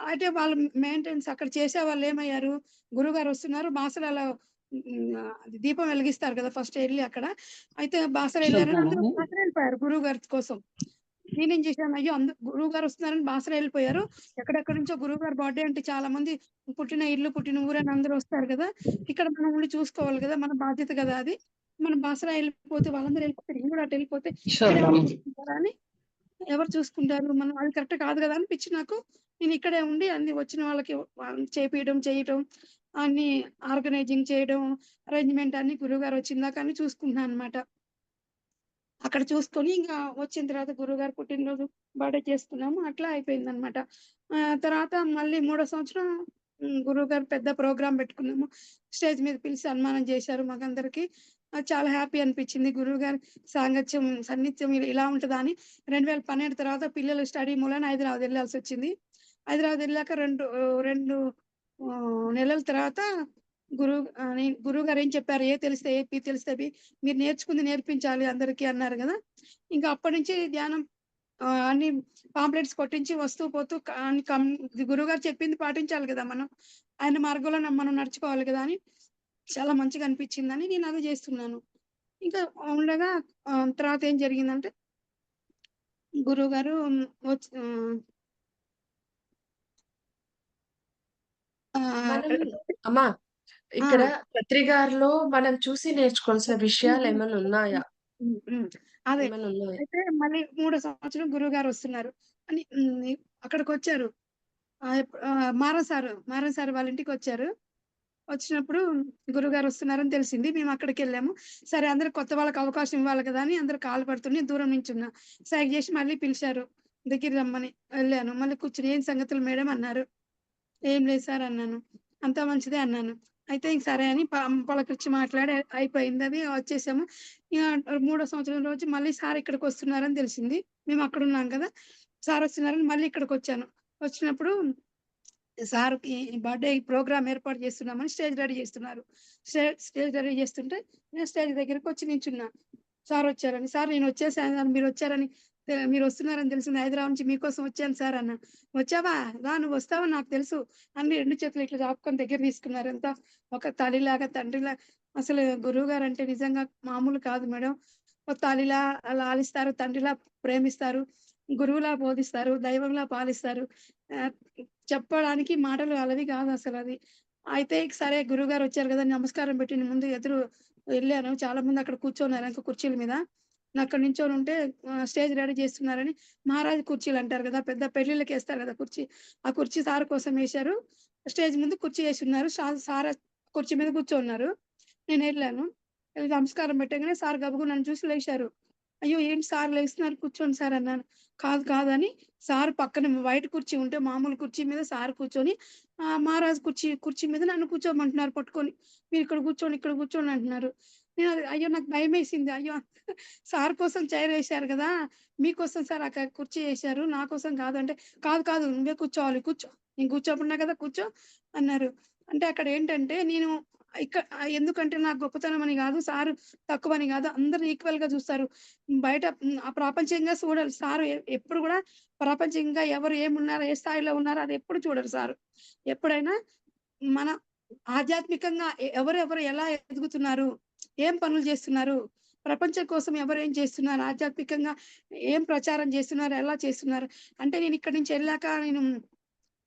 Speaker 2: అయితే వాళ్ళు మెయింటెనెన్స్ అక్కడ చేసేవాళ్ళేమయ్యారు, గురువుగారు వస్తున్నారు బాసలలో అది దీపం వెలిగిస్తారు గదా! ఫస్ట్ ఎళ్లి అక్కడ. అయితే బాసరెళ్ళారని అందరూ బాసరెళ్ళిపోయారు గురువుగారి కోసం. నేనేం చేశాను, అయ్యో! గురువుగారు వస్తున్నారని బాసర ఎళ్ళిపోయారు. ఎక్కడెక్కడి నుంచో గురువుగారి బర్త్‌డే అంటే చాలా మంది పుట్టిన ఇల్లు, పుట్టిన ఊరని అందరూ వస్తారు గదా! ఇక్కడ మనం ఉండి చూసుకోవాలి గదా! మన బాధ్యత గదా అది. మనం బాసర ఎళ్ళిపోతే వాళ్ళందరూ ఎళ్ళిపోతే నేను గూడా అటెళ్ళిపోతే ఇక్కడ ఎవరు చూసుకుంటారా అని, ఎవరు చూసుకుంటారు? మనం అది కరెక్ట్ కాదు గదా! అనిపిచ్చి నాకు నేను ఇక్కడే ఉండి అన్ని వచ్చిన వాళ్ళకి చేపియడం, చేయటం అన్నీ ఆర్గనైజింగ్ చేయడం, అరేంజ్‌మెంట్ అన్నీ గురువుగారు వచ్చిందాక అన్నీ చూసుకుంటున్నానన్నమాట. అక్కడ చూసుకొని ఇంగా వచ్చిన తర్వాత గురువుగారి పుట్టినరోజు బర్త్‌డే చేసుకున్నాము. అట్లా అయిపోయిందనమాట. తర్వాత మళ్ళీ మూడో సంవత్సరం గురువుగారు పెద్ద ప్రోగ్రామ్ పెట్టుకున్నాము. స్టేజ్ మీద పిలిచి సన్మానం చేశారు మాకందరికి. చాలా హ్యాపీ అనిపించింది. గురువుగారి సన్నిధ్యం ఇలా ఉంటదా అని 2012 తర్వాత పిల్లలు స్టడీ మూలాన హైదరాబాద్ ఎళ్ళాల్సొచ్చింది. హైదరాబాద్ ఎళ్ళాక 2 నెలల తర్వాత గురువుగారు ఏం చెప్పారు, "ఏ తెలిస్తే ఏ, బి తెలిస్తే బి. మీరు నేర్చుకుంది నేర్పించాలి అందరికి" అన్నారు గదా! ఇంకా అప్పటినుంచి ధ్యానం అన్ని పాంప్లెట్స్ కొట్టించి వస్తూ పోతూ క అన్ కం గురువుగారు చెప్పింది పాటించాలి గదా! మనం. ఆయన మార్గంలో మనం నడుచుకోవాలి గదా! అని చాలా మంచిగా అనిపించిందని నేను అదే జేస్తున్నాను. ఇంకా ఉండగా తర్వాత ఏం జరిగిందంటే గురువుగారు వచ్చి
Speaker 1: మనం
Speaker 2: ఆహ్,
Speaker 1: అమ్మా
Speaker 2: ఆ!
Speaker 1: ఇక్కడ పత్రికారులో మనం చూసి నేర్చుకోవాల్సిన
Speaker 2: హ్మ్. హ్మ్.
Speaker 1: విషయాలేమన్నా ఉన్నాయా?
Speaker 2: హ్మ్. హ్మ్. హ్మ్. అదే.
Speaker 1: ఏమన్నా ఉన్నాయా?
Speaker 2: అయితే మళ్ళీ మూడో సంవత్సరం గురువుగారొస్తున్నారు. అని అక్కడికొచ్చారు. మారం సార్ వాళ్ళ ఇంటికొచ్చారు. వచ్చినప్పుడు గురువుగారొస్తున్నారని తెలిసింది. మేము అక్కడికెళ్ళాము. సరే అందరూ కొత్త వాళ్ళకి అవకాశం ఇవ్వాలి కదా! అని అందరూ కాళ్ళు పడుతుంటే దూరం నించున్నా. సైగ జేసి మళ్ళీ పిలిచారు. దగ్గరికి రమ్మని. వెళ్ళాను. మళ్ళీ కూర్చొని "ఏం సంగతులు మేడం" అన్నారు. "ఏం లేదు సార్" అన్నాను. "అంతా మంచిదే" అన్నాను. అయితే ఇంక సరే అని పలకరించి మాట్లాడి అయిపోయిందది. వచ్చేసాము. ఇగ మూడో సంవత్సరం రోజు మళ్ళీ సార్ ఇక్కడికొస్తున్నారని తెలిసింది. మేమక్కడున్నాం కదా! సారొస్తున్నారని మళ్ళీ ఇక్కడికొచ్చాను. వచ్చినప్పుడు సార్‌కి బర్త్‌డే ప్రోగ్రామ్ ఏర్పాటు చేస్తున్నామని స్టేజ్ రెడీ చేస్తున్నారు. స్టేజ్ రెడీ చేస్తుంటే నేను స్టేజ్ దగ్గరకొచ్చి నించున్నా. సారొచ్చారని. "సార్ నేనొచ్చేసాను సార్ మీరొచ్చారని మీరొస్తున్నారని తెలిసింది. హైదరాబాద్ నుంచి మీకోసం వచ్చాను సార్" అన్నా. "వచ్చావా? రా నువ్వొస్తావని నాకు తెలుసు" అని 2 చేతులు ఇట్లా చాపుకొని దగ్గర తీసుకున్నారు. ఎంత ఒక తల్లిలాగా, తండ్రిలా అసలు గురువుగారంటే నిజంగా మామూలు కాదు మేడం. ఒక తల్లిలా లాలిస్తారు, తండ్రిలా ప్రేమిస్తారు, గురువులా బోధిస్తారు, దైవంలా పాలిస్తారు. ఆహ్, చెప్పడానికి మాటలు అలవి కాదసలది. అయితే సరే గురువుగారొచ్చారు గదా! నమస్కారం పెట్టి నేను ముందు ఎదురు వెళ్ళాను. చాలా మంది అక్కడ కూర్చొన్నారు ఎనక కుర్చీల మీద. నేనక్కడ నించొనుంటే స్టేజ్ రెడీ చేస్తున్నారని మహారాజు కుర్చీలంటారు గదా! పెద్ద పెళ్ళిళ్ళకేస్తారు గదా! కుర్చీ. ఆ కుర్చీ సార్ కోసం ఏశారు. స్టేజ్ ముందు కుర్చీ ఏసున్నారు. సార్ కుర్చీ మీద కూర్చోన్నారు. నేనెళ్ళాను. ఎళ్లి నమస్కారం పెట్టంగానే సార్ గబుక్కున నన్ను చూసి లేచారు. "అయ్యో! ఏంటి సార్ లేస్తున్నారు కూర్చోండి సార్" అన్నాను. "కాదు కాదు" అని సార్ పక్కన వైట్ కుర్చీ ఉంటే మామూలు కుర్చీ మీద సార్ కూర్చొని మహారాజు కుర్చీ మీద నన్ను కూర్చోమంటున్నారు పట్టుకొని. "మీరిక్కడ కూర్చోండి, ఇక్కడ కూర్చోండి" అంటున్నారు. నేను అయ్యో! నాకు భయమేసింది. అయ్యో! సార్ కోసం చైర్ ఏశారు గదా! మీకోసం సార్ అక్కడ కుర్చీ ఏశారు. నా కోసం కాదు అంటే, "కాదు కాదు నువ్వే కూర్చోవాలి. కూర్చో. నేను కూర్చోమన్నా కదా! కూర్చో" అన్నారు. అంటే అక్కడేంటంటే నేను ఎందుకంటే నాకు గొప్పతనం అని కాదు, సారు తక్కువని కాదు. అందరూ ఈక్వల్‌గా చూస్తారు. బయట ప్రపంచంగా చూడరు. సారు ఎప్పుడు కూడా ప్రపంచంగా ఎవరు ఏమున్నారు, ఏ స్థాయిలో ఉన్నారో అది ఎప్పుడు చూడరు సారు. ఎప్పుడైనా మన ఆధ్యాత్మికంగా ఎవరెవరు ఎలా ఎదుగుతున్నారు, ఏం పనులు చేస్తున్నారు, ప్రపంచం కోసం ఎవరేం చేస్తున్నారు, ఆధ్యాత్మికంగా ఏం ప్రచారం చేస్తున్నారు, ఎలా చేస్తున్నారు. అంటే నేను ఇక్కడి నుంచి ఎళ్ళాక నేను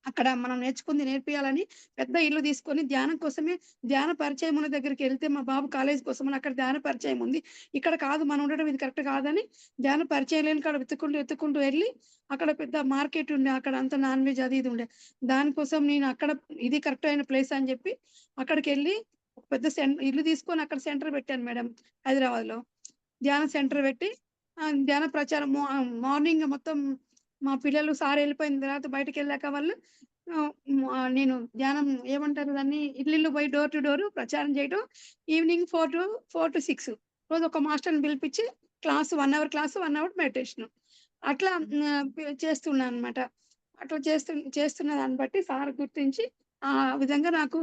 Speaker 2: అక్కడ మనం నేర్చుకుంది నేర్పియాలని పెద్ద ఇల్లు తీసుకొని ధ్యానం కోసమే, ధ్యాన పరిచయం ఉన్న దగ్గరికెళ్తే మా బాబు కాలేజీ కోసమని అక్కడ ధ్యాన పరిచయం ఉంది. ఇక్కడ కాదు మనం ఉండడం ఇది కరెక్ట్ కాదని ధ్యాన పరిచయం లేని కాడ వెతుక్కుంటూ వెళ్లి అక్కడ పెద్ద మార్కెట్ ఉండే. అక్కడ అంతా నాన్ వెజ్ అది ఇది ఉండే. దానికోసం నేను అక్కడ ఇది కరెక్ట్ అయిన ప్లేస్ అని చెప్పి అక్కడికెళ్ళి ఒక పెద్ద ఇల్లు తీసుకొని అక్కడ సెంటర్ పెట్టాను మేడం హైదరాబాద్‌లో. ధ్యాన సెంటర్ పెట్టి ధ్యాన ప్రచారం మార్నింగ్ మొత్తం మా పిల్లలు సార్ ఎళ్ళిపోయిన తర్వాత బయటికెళ్ళాక వాళ్ళు నేను ధ్యానం ఏమంటారు దాన్ని ఇల్లిల్లు పోయి డోర్ టు డోర్ ప్రచారం చేయటం. ఈవినింగ్ 4-6 రోజు ఒక మాస్టర్‌ని పిలిపించి class 1 hour class, 1 hour meditation. అట్లా చేస్తున్నాననమాట. అట్లా చేస్తున్న దాన్ని బట్టి సార్ గుర్తించి ఆ విధంగా నాకు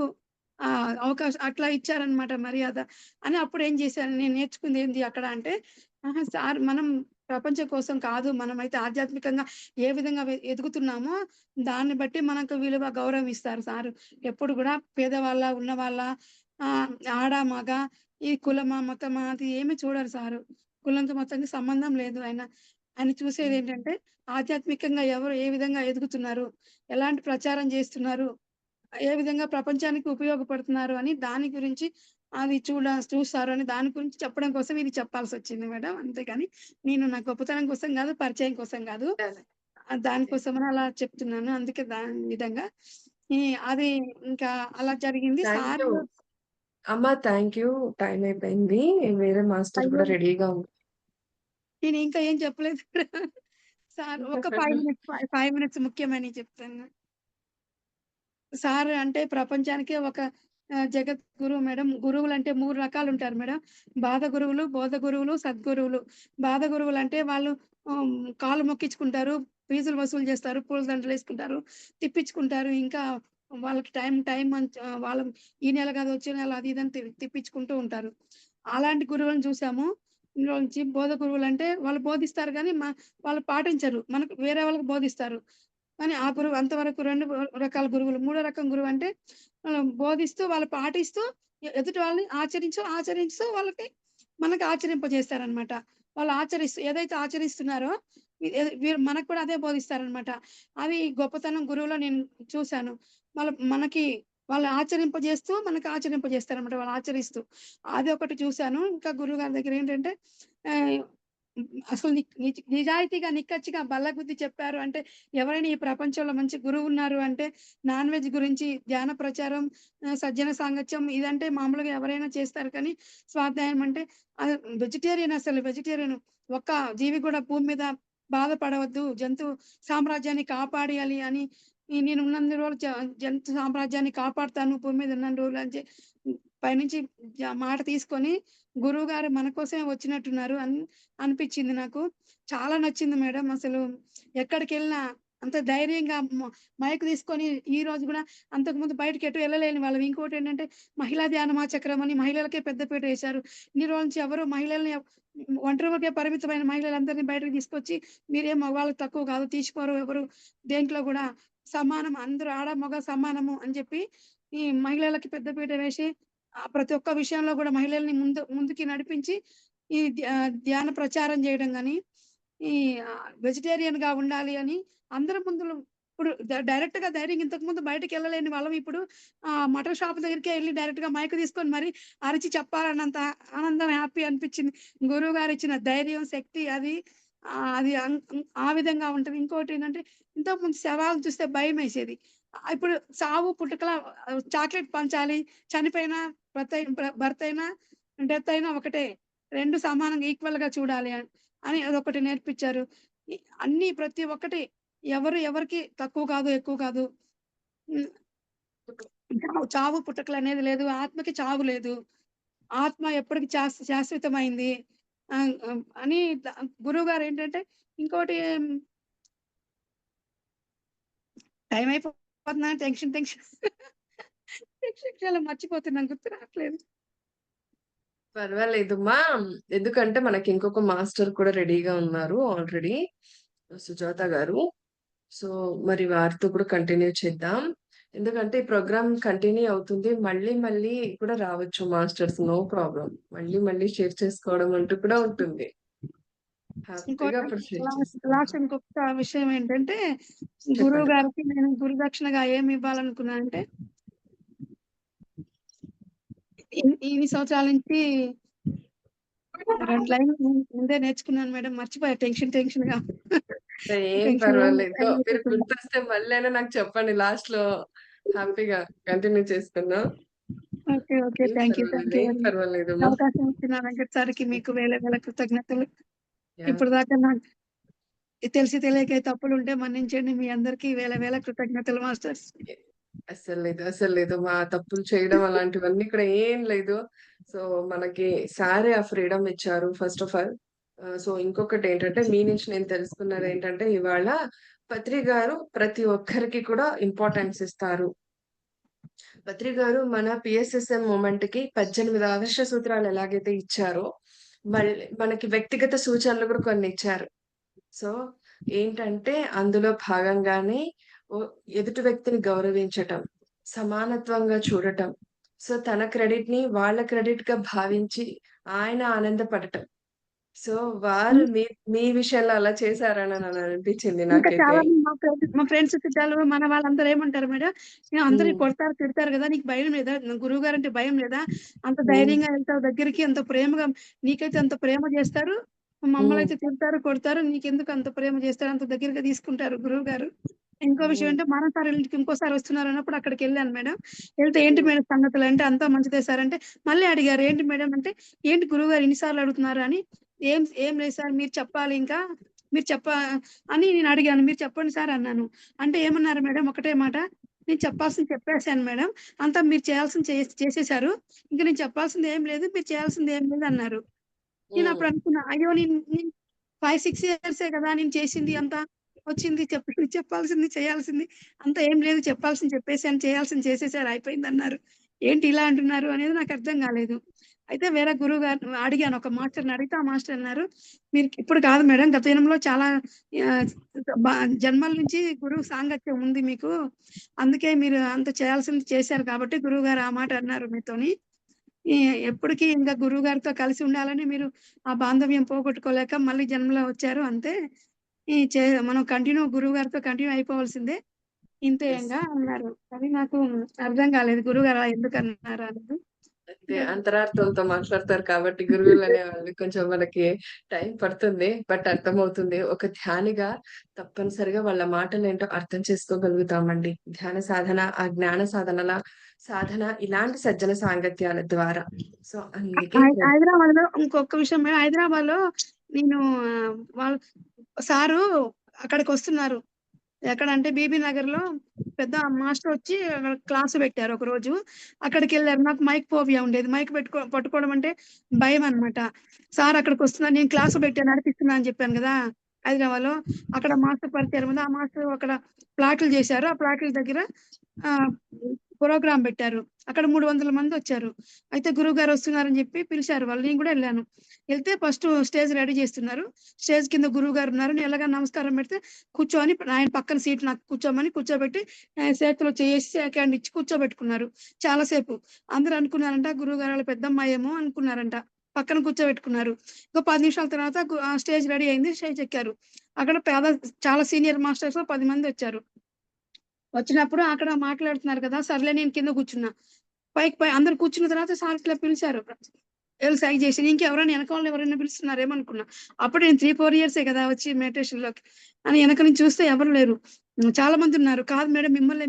Speaker 2: అవకాశం అట్లా ఇచ్చారనమాట మర్యాద. అని అప్పుడేం చేశాను నేను నేర్చుకుంది ఏంది అక్కడ అంటే, సార్ మనం ప్రపంచం కోసం కాదు. మనమైతే ఆధ్యాత్మికంగా ఏ విధంగా ఎదుగుతున్నామో దాన్ని బట్టి మనకు విలువ, గౌరవం ఇస్తారు సారు. ఎప్పుడు గూడా పేదవాళ్ళ, ఉన్నవాళ్ళ ఆడ, మగ, ఈ కులమా, మతమా అది ఏమి చూడరు సారు. కులంతో మతంకి సంబంధం లేదు. ఆయన చూసేదేంటంటే ఆధ్యాత్మికంగా ఎవరు ఏ విధంగా ఎదుగుతున్నారు, ఎలాంటి ప్రచారం చేస్తున్నారు, ఏ విధంగా ప్రపంచానికి ఉపయోగపడుతున్నారు అని దాని గురించి అది చూస్తారు అని దాని గురించి చెప్పడం కోసం ఇది చెప్పాల్సొచ్చింది మేడం. అంతేగాని నేను నా గొప్పతనం కోసం గాదు, పరిచయం కోసం గాదు. దానికోసమని అలా చెప్తున్నాను. అందుకే దాని విధంగా. ఈ అది ఇంకా అలా జరిగింది.
Speaker 1: Thank
Speaker 2: sir
Speaker 1: you. అమ్మ థ్యాంక్ యూ. టైం అయిపోయింది. వేరే మాస్టర్
Speaker 2: అయ్యో!
Speaker 1: కూడా రెడీగా
Speaker 2: నేను ఇంకా ఏం చెప్పలేదు. సార్ ఒక 5 మినిట్స్ 5 మినిట్స్ ముఖ్యమైనయి చెప్తాను. సార్ అంటే ప్రపంచానికే ఒక జగద్గురువు మేడం. గురువులంటే 3 రకాలుంటారు మేడం. బాధ గురువులు, బోధ గురువులు, సద్గురువులు. బాధ గురువులంటే వాళ్ళు కాళ్ళు మొక్కించుకుంటారు, ఫీజులు వసూలు చేస్తారు, పూలదండలేసుకుంటారు, తిప్పించుకుంటారు. ఇంకా వాళ్ళకి టైం వాళ్ళు ఈ నెల కాదు వచ్చే నెల అది ఇది అని తిప్పించుకుంటూ ఉంటారు. అలాంటి గురువులను చూసాము. ఇందులోంచి బోధ గురువులంటే వాళ్ళు బోధిస్తారు గానీ వాళ్ళు పాటించరు. మనకు వేరే వాళ్ళకి బోధిస్తారు. కానీ ఆ గురువు అంతవరకు 2 రకాల గురువులు. మూడో రకం గురువంటే బోధిస్తూ, వాళ్ళు పాటిస్తూ ఎదుటి వాళ్ళని ఆచరిస్తూ మనకి ఆచరింపజేస్తారనమాట. వాళ్ళు ఏదైతే ఆచరిస్తున్నారో వీరు మనకు కూడా అదే బోధిస్తారనమాట. అది గొప్పతనం గురువులో నేను చూసాను. మనకి వాళ్ళు ఆచరింపజేస్తూ, మనకి ఆచరింపజేస్తారనమాట వాళ్ళు ఆచరిస్తూ. అది ఒకటి చూసాను. ఇంకా గురువుగారి దగ్గరేంటంటే ఆహ్, అసలు నిజాయితీగా, నిక్కచ్చిగా బల్లగుద్ది చెప్పారు అంటే, ఎవరైనా ఈ ప్రపంచంలో మంచి గురువున్నారు అంటే, నాన్ వెజ్ గురించి ధ్యాన ప్రచారం, సజ్జన సాంగత్యం ఇదంటే మామూలుగా ఎవరైనా చేస్తారు కానీ, స్వాధ్యాయం అంటే వెజిటేరియన్. ఒక్క జీవి కూడా భూమి మీద బాధపడవద్దు. జంతు సామ్రాజ్యాన్ని కాపాడియాలి అని నేను ఉన్నన్ని రోజులు జంతు సామ్రాజ్యాన్ని కాపాడుతాను భూమి మీద ఉన్నన్ని రోజులు అని పైనుంచి మాట తీసుకొని గురువుగారు మన కోసమే వచ్చినట్టున్నారు అనిపిచ్చింది నాకు. చాలా నచ్చింది మేడం. అసలు ఎక్కడికెళ్ళినా అంత ధైర్యంగా మైక్ తీసుకొని ఈరోజు గూడా అంతకుముందు బయటికి ఎటు వెళ్ళలేని వాళ్ళం. ఇంకోటేంటంటే మహిళా ధ్యాన చక్రం అని మహిళలకే పెద్ద పీట వేశారు. ఇన్ని రోజుల నుంచి ఎవరు మహిళల్ని ఒంటరికే పరిమితమైన మహిళలందరిని బయటకు తీసుకొచ్చి మీరేం మగవాళ్ళకి తక్కువ కాదు, తీసిపోరు ఎవరు దేంట్లో గూడా సమానం, అందరూ ఆడ, మగ సమానము అని చెప్పి ఈ మహిళలకి పెద్ద పీట వేసి ప్రతి ఒక్క విషయంలో గూడా మహిళల్ని ముందుకి నడిపించి ఈ ధ్యాన ప్రచారం జేయడం గాని, ఈ వెజిటేరియన్‌గా ఉండాలి అని అందరి ముందులో ఇప్పుడు డైరెక్ట్‌గా ధైర్యంగా ఇంతకుముందు బయటికెళ్ళలేని వాళ్ళం ఇప్పుడు మటన్ షాప్ దగ్గరికే ఎళ్లి డైరెక్ట్‌గా మైక్ తీసుకొని మరి అరిచి చెప్పాలన్నంత ఆనందం, హ్యాపీ అనిపిచ్చింది. గురువుగారిచ్చిన ధైర్యం, శక్తి అది అది ఆ విధంగా ఉంటది. ఇంకోటేంటంటే ఇంతకుముందు శవాలను చూస్తే భయమేసేది. ఇప్పుడు చావు పుట్టుకల చాక్లెట్ పంచాలి. చనిపోయినా భర్తయినా, డెత్ అయినా ఒకటే. 2 సమానంగా ఈక్వల్‌గా చూడాలి అని అదొకటి నేర్పిచ్చారు. ఇ అన్నీ ప్రతి ఒక్కటి ఎవరికీ తక్కువ కాదు, ఎక్కువ కాదు. హ్మ్. చావు పుట్టుకలనేది లేదు. ఆత్మకి చావు లేదు. ఆత్మ ఎప్పటికి శాశ్వతమైంది. అని గురువుగారేంటంటే ఇంకోటి టైం అయిపోతుందని టెన్షన్. శిక్షలు మర్చిపోతున్నాను, గుర్తు రావట్లేదు.
Speaker 1: పర్వాలేదమ్మా. ఎందుకంటే మనకి ఇంకొక మాస్టర్ కూడా రెడీగా ఉన్నారు ఆల్రెడీ, సుజాత గారు. సో మరి వారితో కూడా కంటిన్యూ చేద్దాం. ఎందుకంటే ఈ ప్రోగ్రామ్ కంటిన్యూ అవుతుంది. మళ్ళీ మళ్ళీ కూడా రావచ్చు మాస్టర్స్, నో ప్రాబ్లం. మళ్ళీ మళ్ళీ షేర్ చేసుకోవడం అంటూ కూడా ఉంటుంది. హ్యాపీగా
Speaker 2: ఇంకోటి
Speaker 1: అప్పుడు షేర్
Speaker 2: లాస్ట్
Speaker 1: చేసుకుందాం.
Speaker 2: ఇంకొక విషయం ఏంటంటే, గురువు
Speaker 1: చెప్పండి.
Speaker 2: గారికి నేను గురుదక్షిణగా ఏమి ఇవ్వాలనుకున్నా అంటే, ఇన్ని సంవత్సరాల నుంచి 2 లైన్లు ముందే నేర్చుకున్నాను మేడం. మర్చిపోయా టెన్షన్ గా.
Speaker 1: ఏం
Speaker 2: టెన్షన్ లో
Speaker 1: పర్వాలేదు.
Speaker 2: టైం
Speaker 1: మీరు
Speaker 2: అయిపోతుంది.
Speaker 1: గుర్తొస్తే మళ్ళీ అయినా నాకు చెప్పండి. లాస్ట్ లో హ్యాపీగా కంటిన్యూ చేసుకుందాం.
Speaker 2: ఓకే.
Speaker 1: ఏం
Speaker 2: థ్యాంక్ యూ
Speaker 1: పర్వాలేదు. ఏం
Speaker 2: వెరీ మచ్.
Speaker 1: పర్వాలేదమ్మా.
Speaker 2: అవకాశం ఇచ్చిన వెంకట్ సార్కి మీకు వేల వేల కృతజ్ఞతలు.
Speaker 1: యాహ్!
Speaker 2: ఇప్పుడు దాకా నాకు తెలిసి తెలియక తప్పులుంటే మన్నించండి. మీ అందరికీ వేల వేల కృతజ్ఞతలు మాస్టర్స్.
Speaker 1: అస్సలు లేదు. మా తప్పులు చేయడం అలాంటివన్నీ కూడా ఏం లేదు. సో, మనకి సారే ఆ ఫ్రీడమ్ ఇచ్చారు ఫస్ట్ ఆఫ్ ఆల్. సో, ఇంకొకటేంటంటే మీ నుంచి నేను తెలుసుకున్నదేంటంటే ఇవాళ పత్రి గారు ప్రతి ఒక్కరికి కూడా ఇంపార్టెన్స్ ఇస్తారు. పత్రి గారు మన పిఎస్ఎస్ఎం మూవ్‌మెంట్‌కి 18 ఆదర్శ సూత్రాలు ఎలాగైతే ఇచ్చారో, మళ్ళీ మనకి వ్యక్తిగత సూచనలు కూడా కొన్ని ఇచ్చారు. సో, ఏంటంటే అందులో భాగంగానే ఓ ఎదుటి వ్యక్తిని గౌరవించటం, సమానత్వంగా చూడటం. సో, తన క్రెడిట్‌ని వాళ్ళ క్రెడిట్‌గా భావించి ఆయన ఆనందపడటం. సో, వారు మీ మీ విషయంలో అలా చేశారని అనిపించింది
Speaker 2: ఇంకా
Speaker 1: నాకైతే.
Speaker 2: చాలా మంది మా ఫ్రెండ్స్ చుట్టాలు మన వాళ్ళందరూ ఏమంటారు మేడం, అందరూ
Speaker 1: హ్మ్.
Speaker 2: కొడతారు, తిడతారు కదా! నీకు భయం లేదా? గురువు గారంటే భయం లేదా? అంత
Speaker 1: హ్మ్.
Speaker 2: ధైర్యంగా వెళ్తావు దగ్గరికి, అంత ప్రేమగా నీకైతే అంత ప్రేమ చేస్తారు. మమ్మల్ని
Speaker 1: హ్మ్.
Speaker 2: అయితే తిడతారు, కొడతారు. నీకెందుకు అంత ప్రేమ చేస్తారు? అంత దగ్గరగా తీసుకుంటారు గురువు గారు. ఇంకో విషయం
Speaker 1: హ్మ్.
Speaker 2: అంటే మానస సార్ ఇంటికి ఇంకోసారి వస్తున్నారు అన్నప్పుడు అక్కడికెళ్ళాను మేడం. వెళ్తే ఏంటి
Speaker 1: హ్మ్.
Speaker 2: మేడం సంగతులు అంటే, అంతా మంచిదే సార్ అంటే, మళ్ళీ అడిగారు ఏంటి మేడం అంటే, ఏంటి గురువుగారు ఇన్ని సార్లు అడుగుతున్నారు అని. ఏం ఏం లేదు సార్, మీరు చెప్పాలి ఇంకా. మీరు అని నేను అడిగాను. మీరు చెప్పండి సార్ అన్నాను. అంటే ఏమన్నారు మేడం ఒకటే మాట, నేను చెప్పాల్సింది చెప్పేసాను మేడం. అంతా మీరు చేయాల్సింది చేసేసారు. ఇంక నేను చెప్పాల్సింది ఏం లేదు. మీరు చేయాల్సింది ఏం లేదు అన్నారు.
Speaker 1: హ్మ్.
Speaker 2: నేనప్పుడు అనుకున్నా, అయ్యో! నేను 5, 6 ఇయర్సే కదా నేను చేసింది అంతా. వచ్చింది చెప్పాల్సింది, చేయాల్సింది అంతా ఏం లేదు. చెప్పాల్సింది చెప్పేసాను, చేయాల్సింది చేసేసారు, అయిపోయిందన్నారు. ఏంటి ఇలా అంటున్నారు అనేది నాకు అర్థం కాలేదు. అయితే వేరే గురువుగారిని అడిగాను. ఒక మాస్టర్‌ని అడిగితే ఆ మాస్టర్ అన్నారు, "మీరు ఇప్పుడు కాదు మేడం, గత జన్మలో చాలా ఆహ్, బ జన్మల నుంచి గురువు సాంగత్యం ఉంది మీకు. అందుకే మీరు అంత చేయాల్సింది చేశారు కాబట్టి గురువుగారు ఆ మాట అన్నారు మీతోని. ఈ ఎప్పటికి ఇంకా గురువుగారితో కలిసి ఉండాలని మీరు ఆ బాంధవ్యం పోగొట్టుకోలేక మళ్ళీ జన్మలో వచ్చారు అంతే. ఈ చే మనం గురువుగారితో కంటిన్యూ అయిపోవాల్సిందే.
Speaker 1: యెస్.
Speaker 2: ఇంతేంగా అన్నారు. అది నాకు అర్థం కాలేదు. గురువుగారు అలా ఎందుకన్నారు అనేది.
Speaker 1: అంతే అంతరార్థంతో మాట్లాడతారు కాబట్టి గురువులనేవాళ్ళు కొంచెం మనకి టైం పడుతుంది. బట్ అర్థమవుతుంది. ఒక ధ్యానిగా తప్పనిసరిగా వాళ్ళ మాటలేంటో అర్థం చేసుకోగలుగుతామండి. ధ్యాన సాధన, ఆ జ్ఞాన సాధనల సాధన ఇలాంటి సజ్జన సాంగత్యాల ద్వారా. సో, అందుకే
Speaker 2: హైదరాబాద్‌లో ఇంకొక విషయం మేడం. హైదరాబాద్‌లో నేను వాళ్ళు సారు అక్కడికొస్తున్నారు. ఎక్కడంటే బీబీ నగర్‌లో పెద్ద మాస్టర్ వచ్చి అక్కడ క్లాస్ పెట్టారు ఒకరోజు. అక్కడికెళ్లారు. నాకు మైక్ ఫోబియా ఉండేది. మైక్ పట్టుకోవడం అంటే భయమనమాట. సార్ అక్కడికొస్తున్నారు. నేను క్లాస్ పెట్టాను, నడిపిస్తున్నా అని చెప్పాను గదా! హైదరాబాద్‌లో. అక్కడ మాస్టర్ పరిచయం ఉంది. ఆ మాస్టర్ అక్కడ ప్లాట్లు చేశారు. ఆ ప్లాట్ల దగ్గర ఆహ్, ప్రోగ్రామ్ పెట్టారు. అక్కడ 300 మందొచ్చారు. అయితే గురువుగారు వస్తున్నారని చెప్పి పిలిచారు వాళ్ళు. నేను గూడా ఎళ్ళాను. ఎళ్తే ఫస్ట్ స్టేజ్ రెడీ చేస్తున్నారు. స్టేజ్ కింద గురువుగారున్నారు. నేను ఎళ్ళగానే నమస్కారం పెడితే కూర్చొని ఆయన పక్కన సీట్ నాకు కూర్చోమని కూర్చోబెట్టి చేతిలో చేయేసి షేక్ హ్యాండ్ ఇచ్చి కూర్చోబెట్టుకున్నారు. చాలా సేపు. అందరూ అనుకున్నారంట గురువుగారు ఆళ్ళ పెద్దమ్మాయేమో అనుకున్నారంట. పక్కన కూర్చోబెట్టుకున్నారు. ఇంకో 10 నిమిషాల తర్వాత స్టేజ్ రెడీ అయింది. స్టేజ్ ఎక్కారు. అక్కడ చాలా సీనియర్ మాస్టర్స్ 10 మందొచ్చారు. వచ్చినప్పుడు అక్కడ మాట్లాడుతున్నారు కదా! సర్లే నేను కింద కూర్చున్నా. అందరూ కూర్చున్న తర్వాత సార్ ఇట్లా పిలిచారు. ఏళ్ళు సైగ చేసి ఇంకెవరైనా ఎనకాల ఎవరైనా పిలుస్తున్నారేమో అనుకున్నా. అప్పుడు నేను 3, 4 ఇయర్సే కదా వచ్చి మెడిటేషన్‌లోకి అని ఎనక నుంచి చూస్తే ఎవరు లేరు. చాలా మందున్నారు. కాదు మేడం మిమ్మల్నే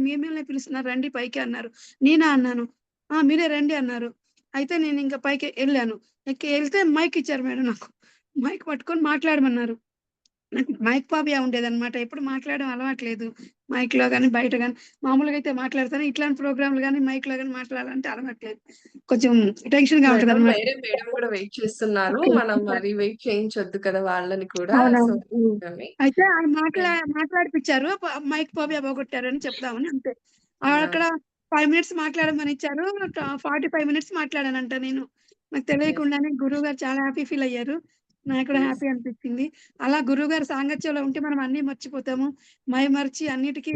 Speaker 2: పిలుస్తున్నారు రండి పైకి అన్నారు. నేనా అన్నాను. ఆ! మీరే రండి అన్నారు. అయితే నేనింక పైకి ఎళ్ళాను. ఎళ్తే మైక్ ఇచ్చారు మేడం నాకు. మైక్ పట్టుకొని మాట్లాడమన్నారు. నాకు మైక్ ఫోబియా ఉండేదనమాట. ఎప్పుడు మాట్లాడడం అలవాటు లేదు. మైక్‌లో గాని, బయట గాని మామూలుగా అయితే మాట్లాడతాను. ఇట్లాంటి ప్రోగ్రామ్‌లు గాని, మైక్‌లో గాని మాట్లాడాలంటే అలవాటు లేదు. కొంచెం టెన్షన్‌గా ఉంటదనమాట.
Speaker 1: మేడం కూడా వెయిట్ చేస్తున్నారు.
Speaker 2: ఓకే.
Speaker 1: మనం
Speaker 2: సరే.
Speaker 1: మరి వెయిట్ చేయించొద్దు కదా! వాళ్ళని కూడా. సో,
Speaker 2: అవునవును. హ్మ్.
Speaker 1: అని
Speaker 2: అయితే ఆయన
Speaker 1: యాహ్!
Speaker 2: మాట్లాడిపిచ్చారు. మైక్ ఫోబియా పోగొట్టారని చెప్దామని అంతే.
Speaker 1: యాహ్!
Speaker 2: అక్కడ 5 మినిట్స్ మాట్లాడమని ఇచ్చారు. 45 మినిట్స్ మాట్లాడానంట నేను. నాకు
Speaker 1: Yes.
Speaker 2: తెలియకుండానే గురువుగారు చాలా హ్యాపీ ఫీల్ అయ్యారు. నాకు కూడా
Speaker 1: Yes.
Speaker 2: హ్యాపీ అనిపించింది. అలా గురువుగారి సాంగత్యంలో ఉంటే మనం అన్నీ మర్చిపోతాము. మైమరిచి అన్నిటికి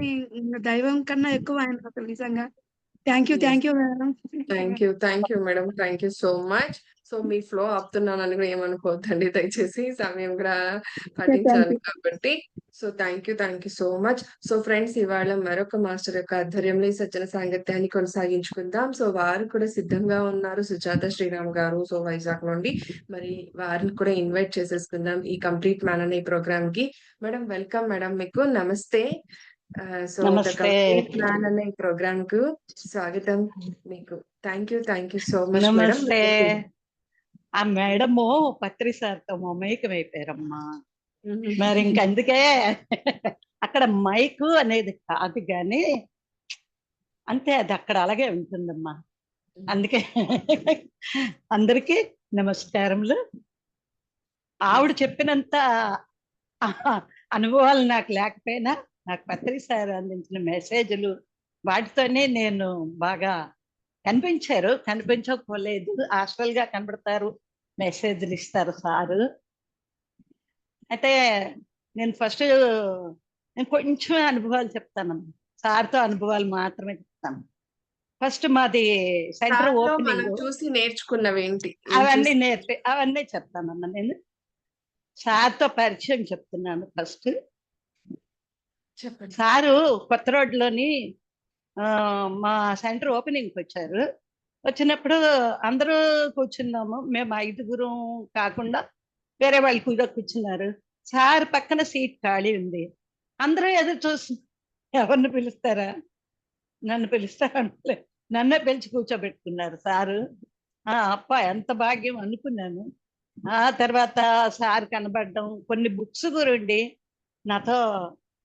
Speaker 2: దైవం కన్నా ఎక్కువ ఆయన అసలు నిజంగా. Thank
Speaker 1: Yes.
Speaker 2: You madam.
Speaker 1: Thank you madam. Thank you so much. So మీ ఫ్లో ఆపుతున్నానని కూడా ఏమనుకోవద్దండి దయచేసి. సమయం కూడా
Speaker 2: థ్యాంక్
Speaker 1: పాటించాలి
Speaker 2: యూ.
Speaker 1: కాబట్టి. So thank you so much. So friends, ఇవాళ మరొక మాస్టర్ యొక్క ఆధ్వర్యంలో ఈ సజ్జన సాంగత్యాన్ని కొనసాగించుకుందాం. సో వారు కూడా సిద్ధంగా ఉన్నారు, సుజాత శ్రీరామ్ గారు. సో వైజాగ్ నుండి మరి వారిని కూడా ఇన్వైట్ చేసేసుకుందాం ఈ కంప్లీట్ మ్యాన్ అనే ప్రోగ్రామ్ కి. మేడం వెల్కమ్ మేడం, మీకు నమస్తే. సో ద
Speaker 3: నమస్తే.
Speaker 1: కంప్లీట్ మ్యాన్ అనే ప్రోగ్రామ్ కు స్వాగతం మీకు. Thank you so much madam.
Speaker 3: నమస్తే. ఆ మేడము పత్రి సార్తో మమైకం అయిపోయారమ్మా. మరి ఇంకందుకే అక్కడ మైకు అనేది కాదు కానీ అంతే, అది అక్కడ అలాగే ఉంటుందమ్మా. అందుకే అందరికీ నమస్కారములు. ఆవిడ చెప్పినంత అనుభవాలు నాకు లేకపోయినా నాకు పత్రి సార్ అందించిన మెసేజ్లు వాటితోనే నేను బాగా కనిపించకపోలేదు, హాస్టల్ గా కనబడతారు, మెసేజ్లు ఇస్తారు సారు. అయితే నేను కొంచెం అనుభవాలు చెప్తాను, సార్తో అనుభవాలు మాత్రమే చెప్తాను. ఫస్ట్ మాది సెంటర్ ఓపెనింగ్
Speaker 1: చూసి నేర్చుకున్నవి ఏంటి
Speaker 3: అవన్నీ చెప్తానమ్మా. నేను సార్తో పరిచయం చెప్తున్నాను. ఫస్ట్
Speaker 1: చెప్పండి.
Speaker 3: సారు కొత్త రోడ్లోని మా సెంటర్ ఓపెనింగ్కి వచ్చారు. వచ్చినప్పుడు అందరూ కూర్చున్నాము. మేము 5 కాకుండా వేరే వాళ్ళు కూడా కూర్చున్నారు. సార్ పక్కన సీట్ ఖాళీ ఉంది. అందరూ ఎదురు చూసి ఎవరిని పిలుస్తారా, నన్ను పిలుస్తారా, నన్నే పిలిచి కూర్చోబెట్టుకున్నారు సారు. అప్ప ఎంత భాగ్యం అనుకున్నాను. ఆ తర్వాత సార్ కనబడడం, కొన్ని బుక్స్ గురించి నాతో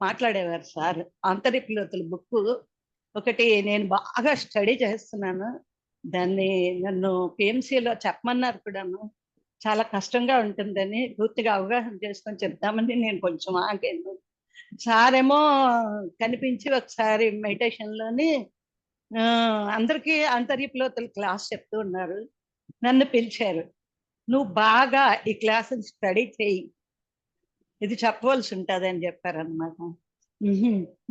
Speaker 3: మాట్లాడేవారు సార్. అంతరిపులోతుల బుక్ ఒకటి నేను బాగా స్టడీ చేస్తున్నాను, దాన్ని నన్ను పిఎంసీలో చెప్పమన్నారు కూడాను. చాలా కష్టంగా ఉంటుందని పూర్తిగా అవగాహన చేసుకొని చెప్తామని నేను కొంచెం ఆగాను. సారేమో కనిపించి ఒకసారి మెడిటేషన్లోని అందరికీ అంతరిపులోతుల క్లాస్ చెప్తూ ఉన్నారు. నన్ను పిలిచారు, నువ్వు బాగా ఈ క్లాసుని స్టడీ చేయి, ఇది చెప్పవలసి ఉంటుంది అని చెప్పారనమాట.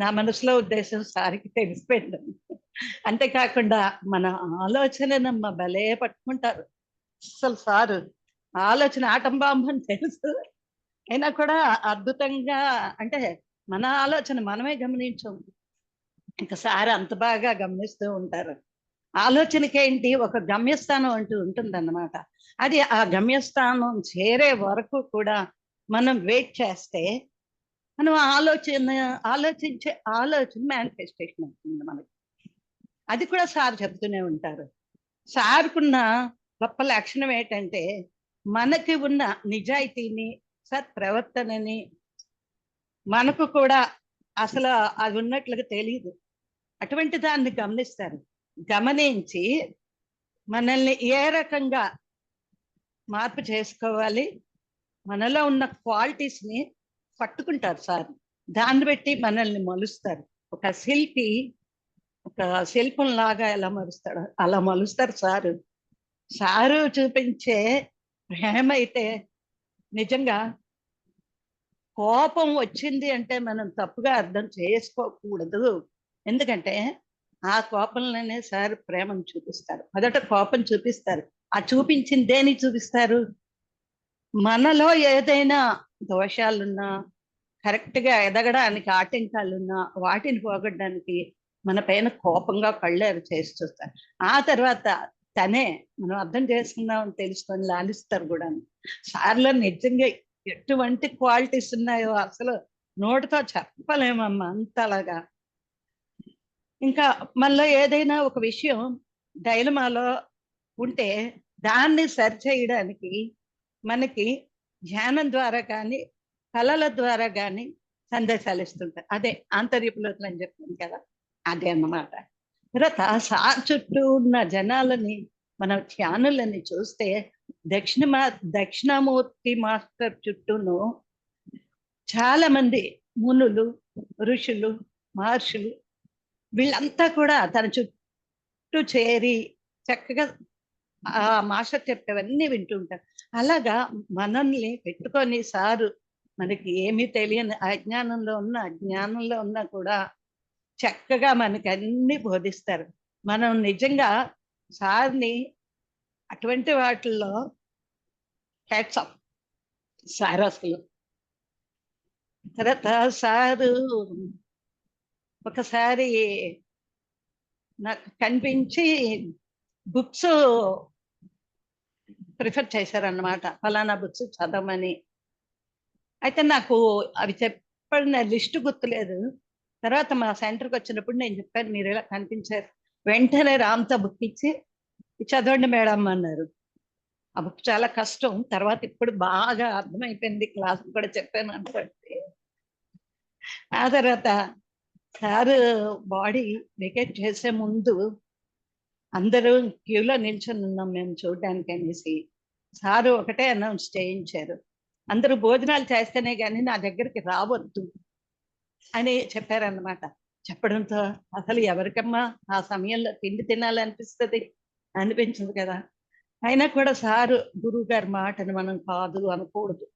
Speaker 3: నా మనసులో ఉద్దేశం సారికి తెలిసిపోయింది. అంతేకాకుండా మన ఆలోచననమ్మ భలే పట్టుకుంటారు అసలు సారు. ఆలోచన ఆటం బాంబు అని తెలుసు, అయినా కూడా అద్భుతంగా, అంటే మన ఆలోచన మనమే గమనించాం, ఇంకా సార్ అంత బాగా గమనిస్తూ ఉంటారు. ఆలోచనకేంటి ఒక గమ్యస్థానం అంటూ ఉంటుందన్నమాట. అది ఆ గమ్యస్థానం చేరే వరకు కూడా మనం వెయిట్ చేస్తే మనం ఆలోచించే ఆలోచన మేనిఫెస్టేషన్ అవుతుంది మనకి. అది కూడా సార్ చెప్తూనే ఉంటారు. సార్కున్న గొప్ప లక్షణం ఏంటంటే మనకి ఉన్న నిజాయితీని, సత్ప్రవర్తనని మనకు కూడా అసలు అది ఉన్నట్లుగా తెలియదు, అటువంటి దాన్ని గమనిస్తారు. గమనించి మనల్ని ఏ రకంగా మార్పు చేసుకోవాలి, మనలో ఉన్న క్వాలిటీస్ని పట్టుకుంటారు సార్. దాన్ని బట్టి మనల్ని మలుస్తారు. ఒక శిల్పి ఒక శిల్పం లాగా ఎలా మలుస్తాడు అలా మలుస్తారు సారు. సారు చూపించే ప్రేమ అయితే నిజంగా కోపం వచ్చింది అంటే మనం తప్పుగా అర్థం చేసుకోకూడదు. ఎందుకంటే ఆ కోపంలోనే సార్ ప్రేమను చూపిస్తారు. మొదట కోపం చూపిస్తారు. ఆ చూపించిన దేని చూపిస్తారు, మనలో ఏదైనా దోషాలున్నా, కరెక్ట్ గా ఎదగడానికి ఆటంకాలున్నా వాటిని పోగొట్టడానికి మన పైన కోపంగా కళ్ళేరు చేసి చూస్తారు. ఆ తర్వాత తనే మనం అర్థం చేసుకుందామని తెలుసుకొని లాలిస్తారు కూడా. సార్లో నిజంగా ఎటువంటి క్వాలిటీస్ ఉన్నాయో అసలు నోటితో చెప్పలేమమ్మా, అంతలాగా. ఇంకా మనలో ఏదైనా ఒక విషయం డైలమాలో ఉంటే దాన్ని సరి చేయడానికి మనకి ధ్యానం ద్వారా కానీ కళల ద్వారా కానీ సందేశాలు ఇస్తుంటారు. అదే ఆంతర్యపులోతులు అని చెప్తాను కదా, అదే అన్నమాట. తర్వాత సార్ చుట్టూ ఉన్న జనాలని, మన ధ్యానులని చూస్తే దక్షిణామూర్తి మాస్టర్ చుట్టూను చాలా మంది మునులు, ఋషులు, మహర్షులు, వీళ్ళంతా కూడా తన చుట్టూ చేరి చక్కగా ఆ మాస్టర్ చెప్పేవన్నీ వింటుంటారు. అలాగా మనల్ని పెట్టుకొని సారు మనకి ఏమీ తెలియని అజ్ఞానంలో ఉన్నా కూడా చక్కగా మనకి అన్ని బోధిస్తారు. మనం నిజంగా సార్ని అటువంటి వాటిల్లో హ్యాట్స్ ఆఫ్ సార్ అసలు. తర్వాత సారు ఒకసారి నాకు కనిపించి బుక్స్ ప్రిఫర్ చేశారన్నమాట, ఫలానా బుక్స్ చదవమని. అయితే నాకు అవి చెప్పిన లిస్టు గుర్తులేదు. తర్వాత మా సెంటర్కి వచ్చినప్పుడు నేను చెప్పాను, మీరు ఇలా కనిపించారు. వెంటనే రామ్తో బుక్ ఇచ్చి చదవండి మేడం అన్నారు. ఆ బుక్ చాలా కష్టం. తర్వాత ఇప్పుడు బాగా అర్థమైపోయింది, క్లాస్ కూడా చెప్పాను అనుకోండి. ఆ తర్వాత సారు బాడీ వికెట్ చేసే ముందు అందరూ క్యూలో నిల్చొని ఉన్నాం మేము చూడడానికి అనేసి సారు ఒకటే అనౌన్స్ చేయించారు, అందరూ భోజనాలు చేస్తేనే కానీ నా దగ్గరికి రావద్దు అని చెప్పారన్నమాట. చెప్పడంతో అసలు ఎవరికమ్మా ఆ సమయంలో తిండి తినాలనిపిస్తుంది, అనిపించదు కదా. అయినా కూడా సారు గురువు గారి మాటని మనం కాదు అనకూడదు,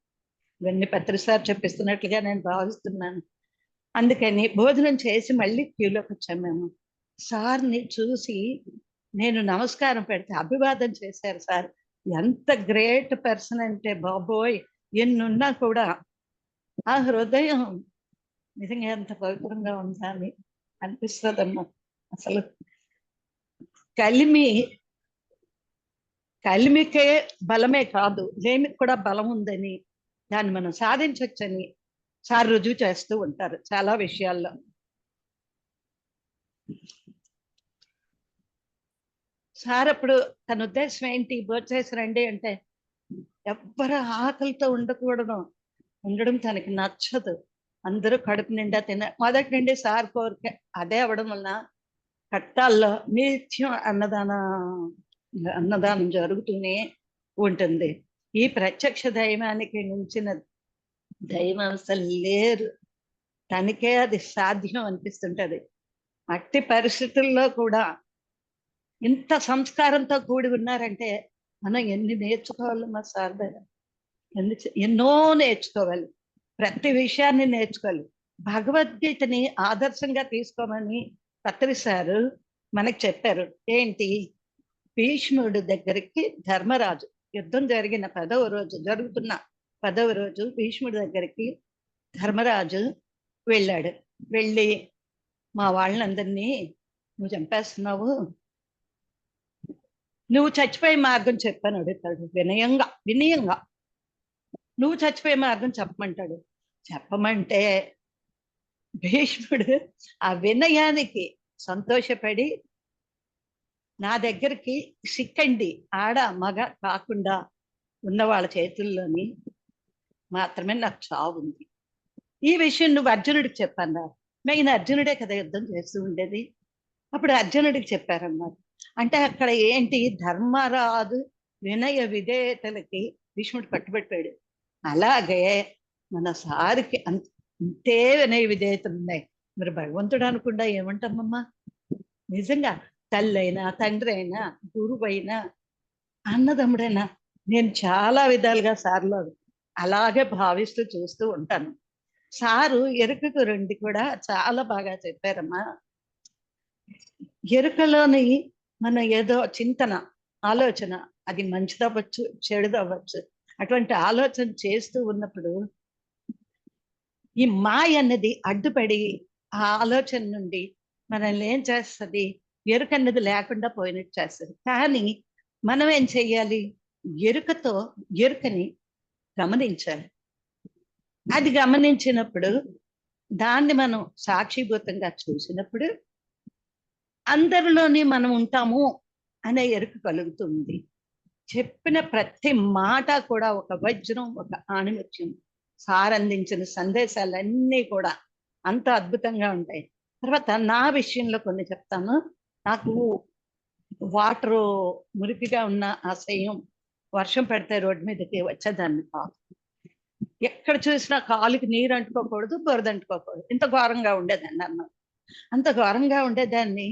Speaker 3: ఇవన్నీ పత్రిసారి చెప్పిస్తున్నట్లుగా నేను భావిస్తున్నాను. అందుకని భోజనం చేసి మళ్ళీ క్యూలోకి వచ్చాం మేము. సార్ని చూసి నేను నమస్కారం పెడితే అభివాదం చేశారు సార్. ఎంత గ్రేట్ పర్సన్ అంటే బాబోయ్, ఎన్నున్నా కూడా ఆ హృదయం నిజంగా ఎంత పవిత్రంగా ఉందా అని అనిపిస్తుందమ్మా. అసలు కలిమికే బలమే కాదు, లేమికి కూడా బలం ఉందని, దాన్ని మనం సాధించవచ్చని సార్ రుజువు చేస్తూ ఉంటారు చాలా విషయాల్లో. సార్ అప్పుడు తన ఉద్దేశం ఏంటి, భోంచేసి రండి అంటే ఎవ్వరు ఆకలితో ఉండడం తనకి నచ్చదు. అందరూ కడుపు నిండా మొదటి నుండి సార్ కోరిక అదే అవడం వలన కట్టాల్లో నిత్యం అన్నదానం జరుగుతూనే ఉంటుంది. ఈ ప్రత్యక్ష దైవానికి మించిన దైవం అసలు లేరు, తనకే అది సాధ్యం అనిపిస్తుంటది. అట్టి పరిస్థితుల్లో కూడా ఇంత సంస్కారంతో కూడి ఉన్నారంటే మనం ఎన్ని నేర్చుకోవాలి మా సార్ దగ్గర, ఎన్నో నేర్చుకోవాలి, ప్రతి విషయాన్ని నేర్చుకోవాలి. భగవద్గీతని ఆదర్శంగా తీసుకోమని పత్రి సారు మనకి చెప్పారు. ఏంటి, భీష్ముడి దగ్గరికి ధర్మరాజు యుద్ధం జరిగిన 10వ రోజు, జరుగుతున్న 10వ రోజు భీష్ముడి దగ్గరికి ధర్మరాజు వెళ్ళాడు. వెళ్ళి మా వాళ్ళందరినీ నువ్వు చంపేస్తున్నావు, నువ్వు చచ్చిపోయే మార్గం చెప్పని అడుగుతాడు. వినయంగా నువ్వు చచ్చిపోయే మార్గం చెప్పమంటాడు. చెప్పమంటే భీష్ముడు ఆ వినయానికి సంతోషపడి నా దగ్గరికి సిక్కండి, ఆడ మగ కాకుండా ఉన్న వాళ్ళ చేతుల్లోని మాత్రమే నాకు చావు ఉంది, ఈ విషయం నువ్వు అర్జునుడికి చెప్పన్నా. మెయిన్ అర్జునుడే కదా యుద్ధం చేస్తూ ఉండేది. అప్పుడు అర్జునుడికి చెప్పారన్నమాట. అంటే అక్కడ ఏంటి, ధర్మరాజు వినయ విధేయతలకి భీష్ముడు కట్టుబడిపోయాడు. అలాగే మన సారికి అంతే వినయ విధేయతలు ఉన్నాయి. మరి భగవంతుడు అనుకుండా ఏమంటామమ్మా, నిజంగా తల్లి అయినా తండ్రి అయినా గురువు అయినా అన్నదమ్ముడైనా నేను చాలా విధాలుగా సార్లో అలాగే భావిస్తూ చూస్తూ ఉంటాను. సారు ఎరుకకు రండి కూడా చాలా బాగా చెప్పారమ్మా. ఎరుకలోని మన ఏదో చింతన ఆలోచన, అది మంచిదవ్వచ్చు చెడుదవ్వచ్చు, అటువంటి ఆలోచన చేస్తూ ఉన్నప్పుడు ఈ మాయ అన్నది అడ్డుపడి ఆ ఆలోచన నుండి మనల్ని ఏం చేస్తుంది, ఎరుకన్నది లేకుండా పోయినట్టు చేస్తుంది. కానీ మనం ఏం చెయ్యాలి, ఎరుకని గమనించాలి. అది గమనించినప్పుడు దాన్ని మనం సాక్షిభూతంగా చూసినప్పుడు అందరిలోని మనం ఉంటాము అనే ఎరుక కలుగుతుంది. చెప్పిన ప్రతి మాట కూడా ఒక వజ్రం, ఒక ఆణిముత్యం. సారందించిన సందేశాలన్నీ కూడా అంత అద్భుతంగా ఉంటాయి. తర్వాత నా విషయంలో కొన్ని చెప్తాను. నాకు వాటరు మురికిగా ఉన్న ఆశయం, వర్షం పడితే రోడ్డు మీదకి వచ్చేదాన్ని కాదు. ఎక్కడ చూసినా కాలుకి నీరు అంటుకోకూడదు, బురద అంటుకోకూడదు, ఇంత ఘోరంగా ఉండేదాన్ని అన్న. అంత ఘోరంగా ఉండేదాన్ని.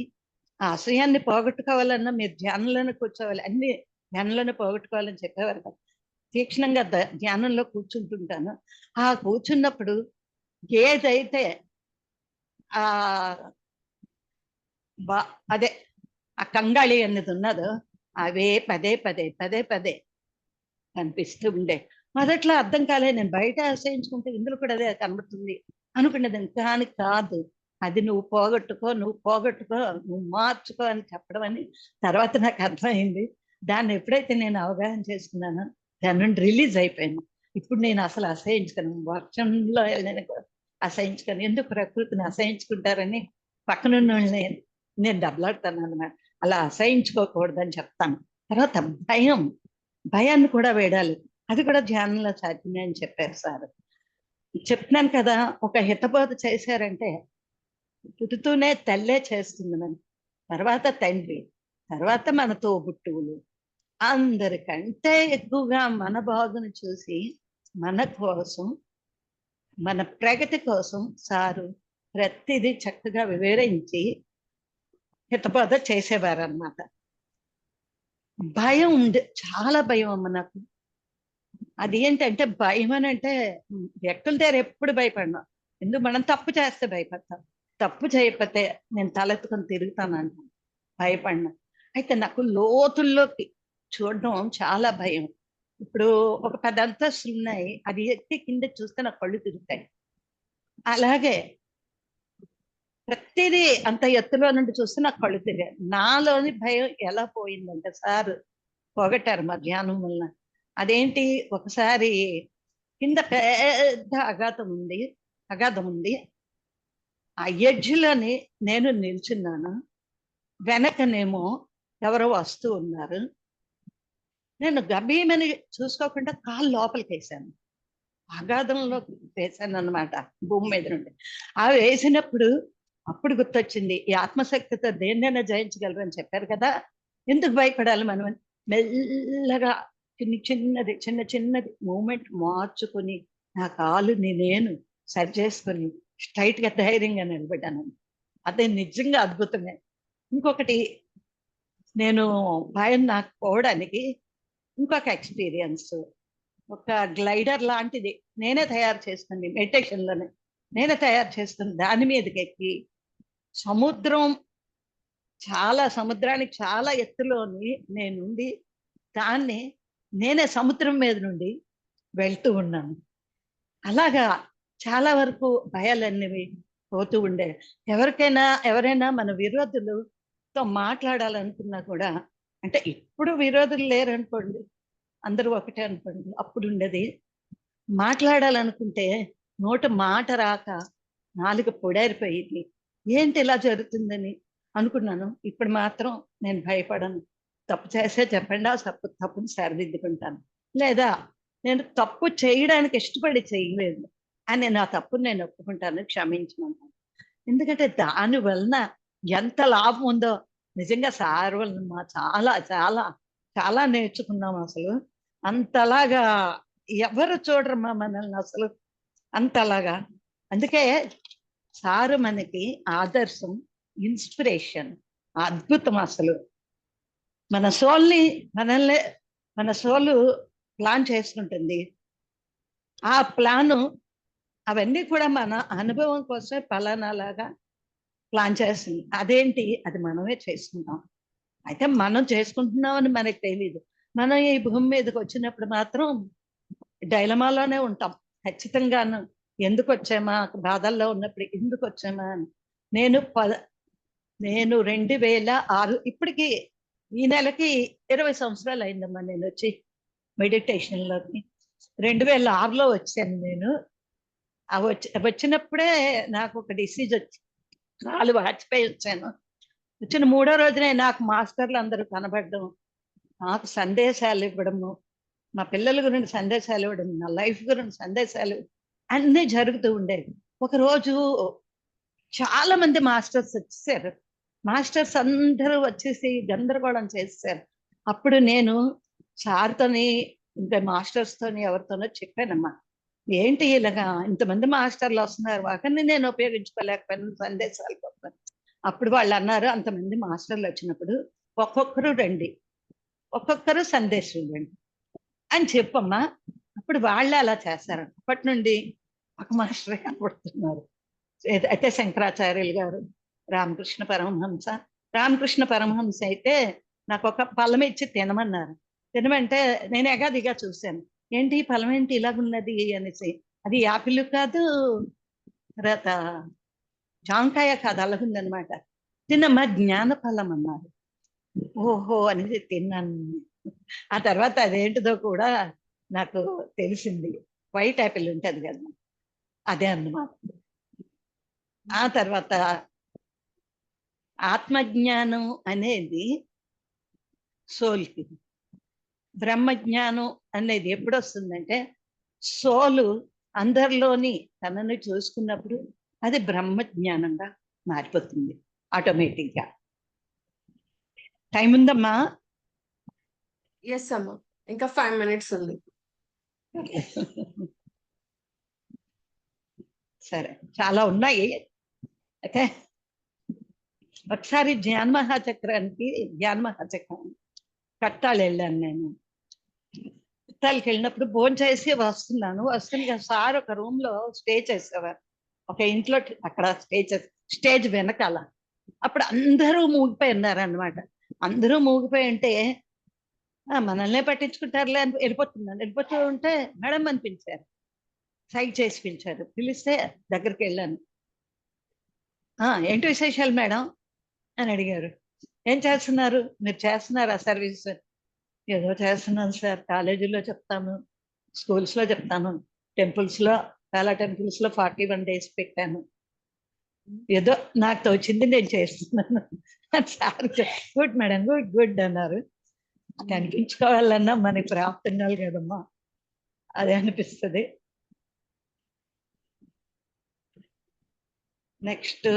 Speaker 3: ఆ అసూయాన్ని పోగొట్టుకోవాలన్నా మీరు ధ్యానంలోనే కూర్చోవాలి, అన్ని ధ్యానంలోనే పోగొట్టుకోవాలని చెప్పేవారు కదా. తీక్షణంగా ధ్యానంలో కూర్చుంటుంటాను. ఆ కూర్చున్నప్పుడు ఏదైతే ఆ అదే ఆ కంగాళి అన్నది ఉన్నదో అవే పదే పదే పదే పదే కనిపిస్తూ ఉండే. మొదట్లో అర్థం కాలే, నేను బయట ఆశ్రయించుకుంటే ఇందులో కూడా అదే కనబడుతుంది అనుకునేదాన్ని. కానీ కాదు, అది నువ్వు పోగొట్టుకో, నువ్వు పోగొట్టుకో, నువ్వు మార్చుకో అని చెప్పడం అని తర్వాత నాకు అర్థమైంది. దాన్ని ఎప్పుడైతే నేను అవగాహన చేసుకున్నానో దాని నుండి రిలీజ్ అయిపోయాను. ఇప్పుడు నేను అసలు అసహించుకోను, వర్షంలో నేను అసహించుకోను. ఎందుకు ప్రకృతిని అసహించుకుంటారని పక్కనున్న వాళ్ళని నేను దెబ్బలాడతాను అన్నమాట. అలా అసహించుకోకూడదని చెప్తాను. తర్వాత భయాన్ని కూడా వేడాలి, అది కూడా ధ్యానంలో సాధ్యమే అని చెప్పారు సార్. చెప్తున్నాను కదా, ఒక హితబోధ చేశారంటే పుట్టుతూనే తల్లే చేస్తుంది మనం, తర్వాత తండ్రి, తర్వాత మన తోబుట్టువులు, అందరికంటే ఎక్కువగా మన బాధను చూసి మన కోసం, మన ప్రగతి కోసం సారు ప్రతిదీ చక్కగా వివరించి హితబోధ చేసేవారు అన్నమాట. భయం ఉంది, చాలా భయం అమ్మ నాకు. అది ఏంటంటే భయం అని అంటే వ్యక్తుల దగ్గర ఎప్పుడు భయపడినా, ఎందుకు మనం తప్పు చేస్తే భయపడతాం, తప్పు చేయకపోతే నేను తలెత్తుకొని తిరుగుతాను అంటాను, భయపడినా. అయితే నాకు లోతుల్లోకి చూడడం చాలా భయం. ఇప్పుడు ఒక 10 అంతస్తులు ఉన్నాయి, అది ఎక్కి కింద చూస్తే నాకు కళ్ళు తిరుగుతాయి. అలాగే ప్రతిదీ అంత ఎత్తులో నుండి చూస్తే నాకు కళ్ళు తిరిగాయి. నాలోని భయం ఎలా పోయిందంటే సార్ పోగొట్టారు మా ధ్యానం వలన. అదేంటి, ఒకసారి కింద పెద్ద అగాధం ఉంది. ఆ ఎడ్జ్లోని నేను నిల్చున్నాను, వెనకనేమో ఎవరో వస్తూ ఉన్నారు. నేను గభీమని చూసుకోకుండా కాళ్ళు లోపలికి వేసాను, అగాధంలో వేసాను అనమాట, భూమి మీద నుండి. ఆ వేసినప్పుడు అప్పుడు గుర్తొచ్చింది, ఈ ఆత్మశక్తితో దేన్నైనా జయించగలరు అని చెప్పారు కదా, ఎందుకు భయపడాలి మనం. మెల్లగా చిన్నది మూమెంట్ మార్చుకొని నా కాలుని నేను సరి చేసుకొని స్ట్రైట్ గా ధైర్యంగా నిలబడ్డాను. అదే నిజంగా అద్భుతమే. ఇంకొకటి, నేను భయం నాకు పోవడానికి ఇంకొక ఎక్స్పీరియన్స్, ఒక గ్లైడర్ లాంటిది నేనే తయారు చేసుకుంది, మెడిటేషన్లోనే నేనే తయారు చేసుకుని దాని మీదకి ఎక్కి సముద్రానికి చాలా ఎత్తులోని నేనుండి దాన్ని నేనే సముద్రం మీద నుండి వెళ్తూ ఉన్నాను. అలాగా చాలా వరకు భయాలన్నవి పోతూ ఉండే. ఎవరైనా మన విరోధులతో మాట్లాడాలనుకున్నా కూడా, అంటే ఇప్పుడు విరోధులు లేరు అనుకోండి, అందరూ ఒకటే అనుకోండి, అప్పుడు ఉండేది. మాట్లాడాలనుకుంటే నోట మాట రాక నాలుక పొడేరిపోయింది, ఏంటి ఇలా జరుగుతుందని అనుకున్నాను. ఇప్పుడు మాత్రం నేను భయపడను. తప్పు చేస్తే చెప్పండి, ఆ తప్పుని సరిదిద్దుకుంటాను. లేదా నేను తప్పు చేయడానికి ఇష్టపడి చేయలేదు అని నా తప్పుని నేను ఒప్పుకుంటాను, క్షమించమంటాను. ఎందుకంటే దాని వలన ఎంత లాభం ఉందో నిజంగా సార్ వలన చాలా చాలా చాలా నేర్చుకున్నాం. అసలు అంతలాగా ఎవరు చూడరమ్మా మనల్ని అసలు, అంతలాగా. అందుకే సారు మనకి ఆదర్శం, ఇన్స్పిరేషన్, అద్భుతం. అసలు మన సోలు ప్లాన్ చేసుకుంటుంది. ఆ ప్లాను అవన్నీ కూడా మన అనుభవం కోసమే పలానాలాగా ప్లాన్ చేస్తుంది. అదేంటి, అది మనమే చేసుకుంటాం. అయితే మనం చేసుకుంటున్నామని మనకు తెలీదు. మనం ఈ భూమి మీదకి వచ్చినప్పుడు మాత్రం డైలమాలోనే ఉంటాం ఖచ్చితంగాను. ఎందుకు వచ్చామా, బాధల్లో ఉన్నప్పుడు ఎందుకు వచ్చామా అని. నేను 2006, ఇప్పటికి ఈ నెలకి 20 సంవత్సరాలు అయిందమ్మా నేను వచ్చి మెడిటేషన్లోకి. 2006లో వచ్చాను నేను. వచ్చినప్పుడే నాకు ఒక డిసీజ్ వచ్చి కాలు వాచిపోయి వచ్చాను. వచ్చిన 3వ రోజునే నాకు మాస్టర్లు అందరూ కనబడడం, నాకు సందేశాలు ఇవ్వడము, మా పిల్లల గురించి సందేశాలు ఇవ్వడం, నా లైఫ్ గురించి సందేశాలు అన్నీ జరుగుతూ ఉండేవి. ఒకరోజు చాలా మంది మాస్టర్స్ వచ్చేసారు. మాస్టర్స్ అందరూ వచ్చేసి గందరగోళం చేసేసారు. అప్పుడు నేను సార్తోని ఇంకా మాస్టర్స్తోని ఎవరితోనో చెప్పానమ్మా, ఏంటి ఇలాగా ఇంతమంది మాస్టర్లు వస్తున్నారు, ఒకరిని నేను ఉపయోగించుకోలేకపోయాను సందేశాల కోసం. అప్పుడు వాళ్ళు అన్నారు, అంతమంది మాస్టర్లు వచ్చినప్పుడు ఒక్కొక్కరు రండి, ఒక్కొక్కరు సందేశం ఇవ్వండి అని చెప్పమ్మా. అప్పుడు వాళ్ళే అలా చేస్తారు. అప్పటి నుండి ఒక మాస్టరే కనబడుతున్నారు. అయితే శంకరాచార్యులు గారు, రామకృష్ణ పరమహంస. రామకృష్ణ పరమహంస అయితే నాకు ఒక పళ్ళం ఇచ్చి తినమన్నారు. తినమంటే నేను ఎగాదిగా చూశాను, ఏంటి ఈ పళ్ళం ఏంటి ఇలాగున్నది అనేసి. అది యాపిల్ కాదు, తర్వాత జాంకాయ కాదు, అలాగుందనమాట. తిన్నమ్మా జ్ఞాన ఫలం అన్నారు. ఓహో అనేది తిన్నాను. ఆ తర్వాత అదేంటిదో కూడా నాకు తెలిసింది. వైట్ యాపిల్ ఉంటుంది కదా, అదే అన్నమాట. ఆ తర్వాత ఆత్మజ్ఞానం అనేది సోల్కి, బ్రహ్మజ్ఞానం అనేది ఎప్పుడు వస్తుందంటే సోలు అందరిలోని తనని చూసుకున్నప్పుడు అది బ్రహ్మజ్ఞానంగా మారిపోతుంది ఆటోమేటిక్గా. టైం ఉందమ్మా?
Speaker 1: ఎస్ అమ్మా, ఇంకా 5 minutes ఉంది.
Speaker 3: సరే, చాలా ఉన్నాయి. ఓకే, ఒకసారి జ్ఞాన మహాచక్రం కట్టాలి వెళ్ళాను నేను. కట్టాలకి వెళ్ళినప్పుడు భోజనం చేసి వస్తున్నా సార్ ఒక రూమ్ లో స్టే చేసేవారు, ఒక ఇంట్లో. అక్కడ స్టేజ్ వెనకాల. అప్పుడు అందరూ మూగిపోయి ఉన్నారు అనమాట. అందరూ మూగిపోయి ఉంటే మనల్నే పట్టించుకుంటారులే అని వెళ్ళిపోతూ ఉంటే మేడం అని పిలిచారు, సైడ్ చేసి పిలిచారు. పిలిస్తే దగ్గరికి వెళ్ళాను. ఏంటి విశేషాలు మేడం అని అడిగారు. ఏం చేస్తున్నారు మీరు? చేస్తున్నారా సర్వీస్? ఏదో చేస్తున్నాను సార్, కాలేజీలో చెప్తాను, స్కూల్స్ లో చెప్తాను, టెంపుల్స్ లో, చాలా టెంపుల్స్ లో 41 days పెట్టాను, ఏదో నాకు తోచింది నేను చేస్తున్నాను. Sir good madam, good good అన్నారు. కనిపించుకోవాలన్నా మనకి ప్రాప్తి ఉండాలి కదమ్మా, అదే అనిపిస్తుంది. నెక్స్ట్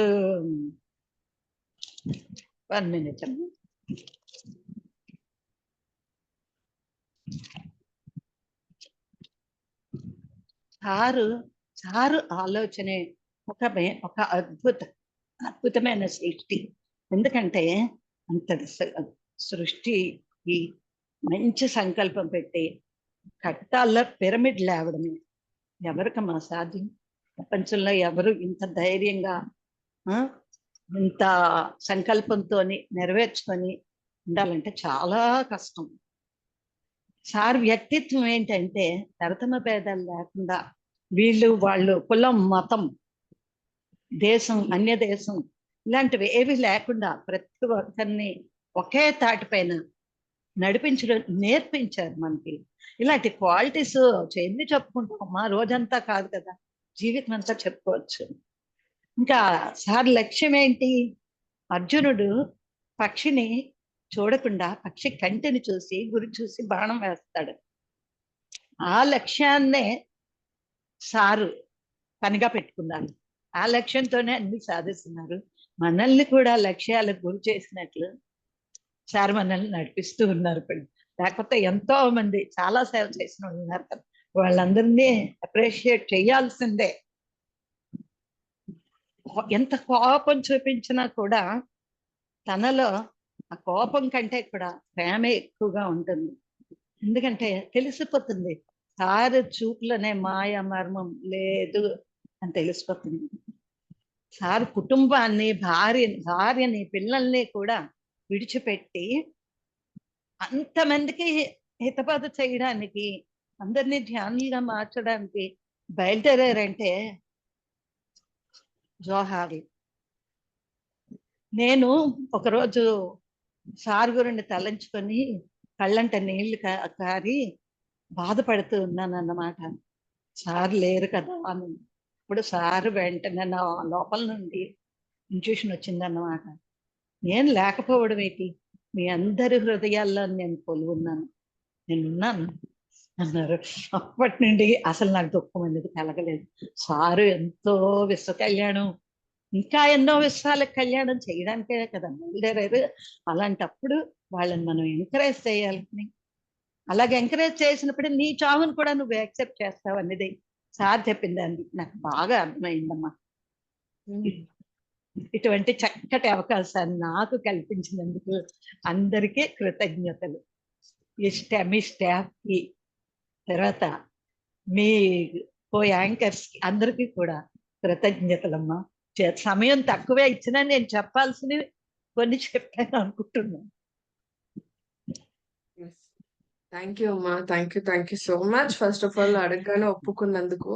Speaker 3: 1 minute అమ్మా. సారు ఆలోచనే ఒక అద్భుతమైన సృష్టి. ఎందుకంటే అంతటి సృష్టికి మంచి సంకల్పం పెట్టి కట్టాల్లో పిరమిడ్ లేవడమే ఎవరికమ్మా సాధ్యం? ప్రపంచంలో ఎవరు ఇంత ధైర్యంగా ఇంత సంకల్పంతో నెరవేర్చుకొని ఉండాలంటే చాలా కష్టం. సార్ వ్యక్తిత్వం ఏంటంటే తరతమ భేదాలు లేకుండా, వీళ్ళు వాళ్ళు, కులం, మతం, దేశం, అన్య దేశం ఇలాంటివి ఏవి లేకుండా ప్రతి ఒక్కరిని ఒకే తాటిపైన నడిపించడం నేర్పించారు మనకి. ఇలాంటి క్వాలిటీస్ ఎన్ని చెప్పుకుంటాం మా రోజంతా కాదు కదా, జీవితం అంతా చెప్పుకోవచ్చు. ఇంకా సార్ లక్ష్యం ఏంటి? అర్జునుడు పక్షిని చూడకుండా పక్షి కంటిని చూసి గురి చూసి బాణం వేస్తాడు. ఆ లక్ష్యాన్నే సారు పనిగా పెట్టుకున్నారు. ఆ లక్ష్యంతోనే అన్ని సాధిస్తున్నారు. మనల్ని కూడా లక్ష్యాలకు గురి చేసినట్లు సార్ మనల్ని నడిపిస్తూ ఉన్నారు. లేకపోతే ఎంతో మంది చాలా సేవ చేసిన వాళ్ళు ఉన్నారు కదా, వాళ్ళందరినీ అప్రిషియేట్ చేయాల్సిందే. ఎంత కోపం చూపించినా కూడా తనలో ఆ కోపం కంటే కూడా ప్రేమ ఎక్కువగా ఉంటుంది. ఎందుకంటే తెలిసిపోతుంది, సారు చూపులనే మాయ మర్మం లేదు అని తెలిసిపోతుంది. సారు కుటుంబాన్ని, భార్యని, పిల్లల్ని కూడా విడిచిపెట్టి అంతమందికి హితబోధ చేయడానికి, అందరినీ ధ్యానులుగా మార్చడానికి బయలుదేరారంటే జోహార్లు. నేను ఒకరోజు సార్ గురిని తలంచుకొని కళ్ళంట నీళ్లు కారి బాధపడుతూ ఉన్నాను అన్నమాట. సార్ లేరు కదా అని. ఇప్పుడు సారు వెంటనే నా లోపల నుండి ఇంట్యూషన్ వచ్చిందన్నమాట. నేను లేకపోవడం ఏంటి, మీ అందరి హృదయాల్లో నేను కొలువున్నాను, నేనున్నాను అన్నారు. అప్పటి నుండి అసలు నాకు దుఃఖం అనేది కలగలేదు. సారు ఎంతో విశ్వ కళ్యాణం, ఇంకా ఎన్నో విశ్వాలకు కళ్యాణం చేయడానికే కదా బయలుదేరారు. అలాంటప్పుడు వాళ్ళని మనం ఎంకరేజ్ చేయాలని, అలాగే ఎంకరేజ్ చేసినప్పుడు నీ చావును కూడా నువ్వు యాక్సెప్ట్ చేస్తావు అనేది సార్ చెప్పిందండి నాకు బాగా అర్థమైందమ్మా. ఇటువంటి చక్కటి అవకాశాన్ని నాకు కల్పించినందుకు అందరికీ కృతజ్ఞతలు. మీ స్టాఫ్కి, తర్వాత మీ యాంకర్స్కి అందరికీ కూడా కృతజ్ఞతలమ్మా. సమయం తక్కువే ఇచ్చినా నేను చెప్పాల్సినవి కొన్ని చెప్పాను అనుకుంటున్నాను.
Speaker 1: థ్యాంక్ యూ అమ్మా. Thank you so much. First of all అడగగానే ఒప్పుకున్నందుకు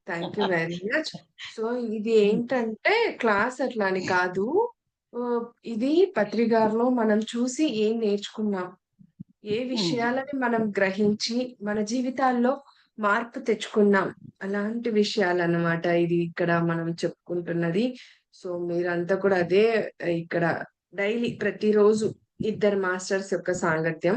Speaker 1: thank you very much. So ఇది ఏంటంటే క్లాస్ అట్లా అని కాదు, ఇది పత్రికారులో మనం చూసి ఏం నేర్చుకున్నాం, ఏ విషయాలని మనం గ్రహించి మన జీవితాల్లో మార్పు తెచ్చుకున్నాం, అలాంటి విషయాలు అన్నమాట ఇది ఇక్కడ మనం చెప్పుకుంటున్నది. సో మీరంతా కూడా అదే ఇక్కడ డైలీ ప్రతిరోజు ఇద్దరు మాస్టర్స్ యొక్క సాంగత్యం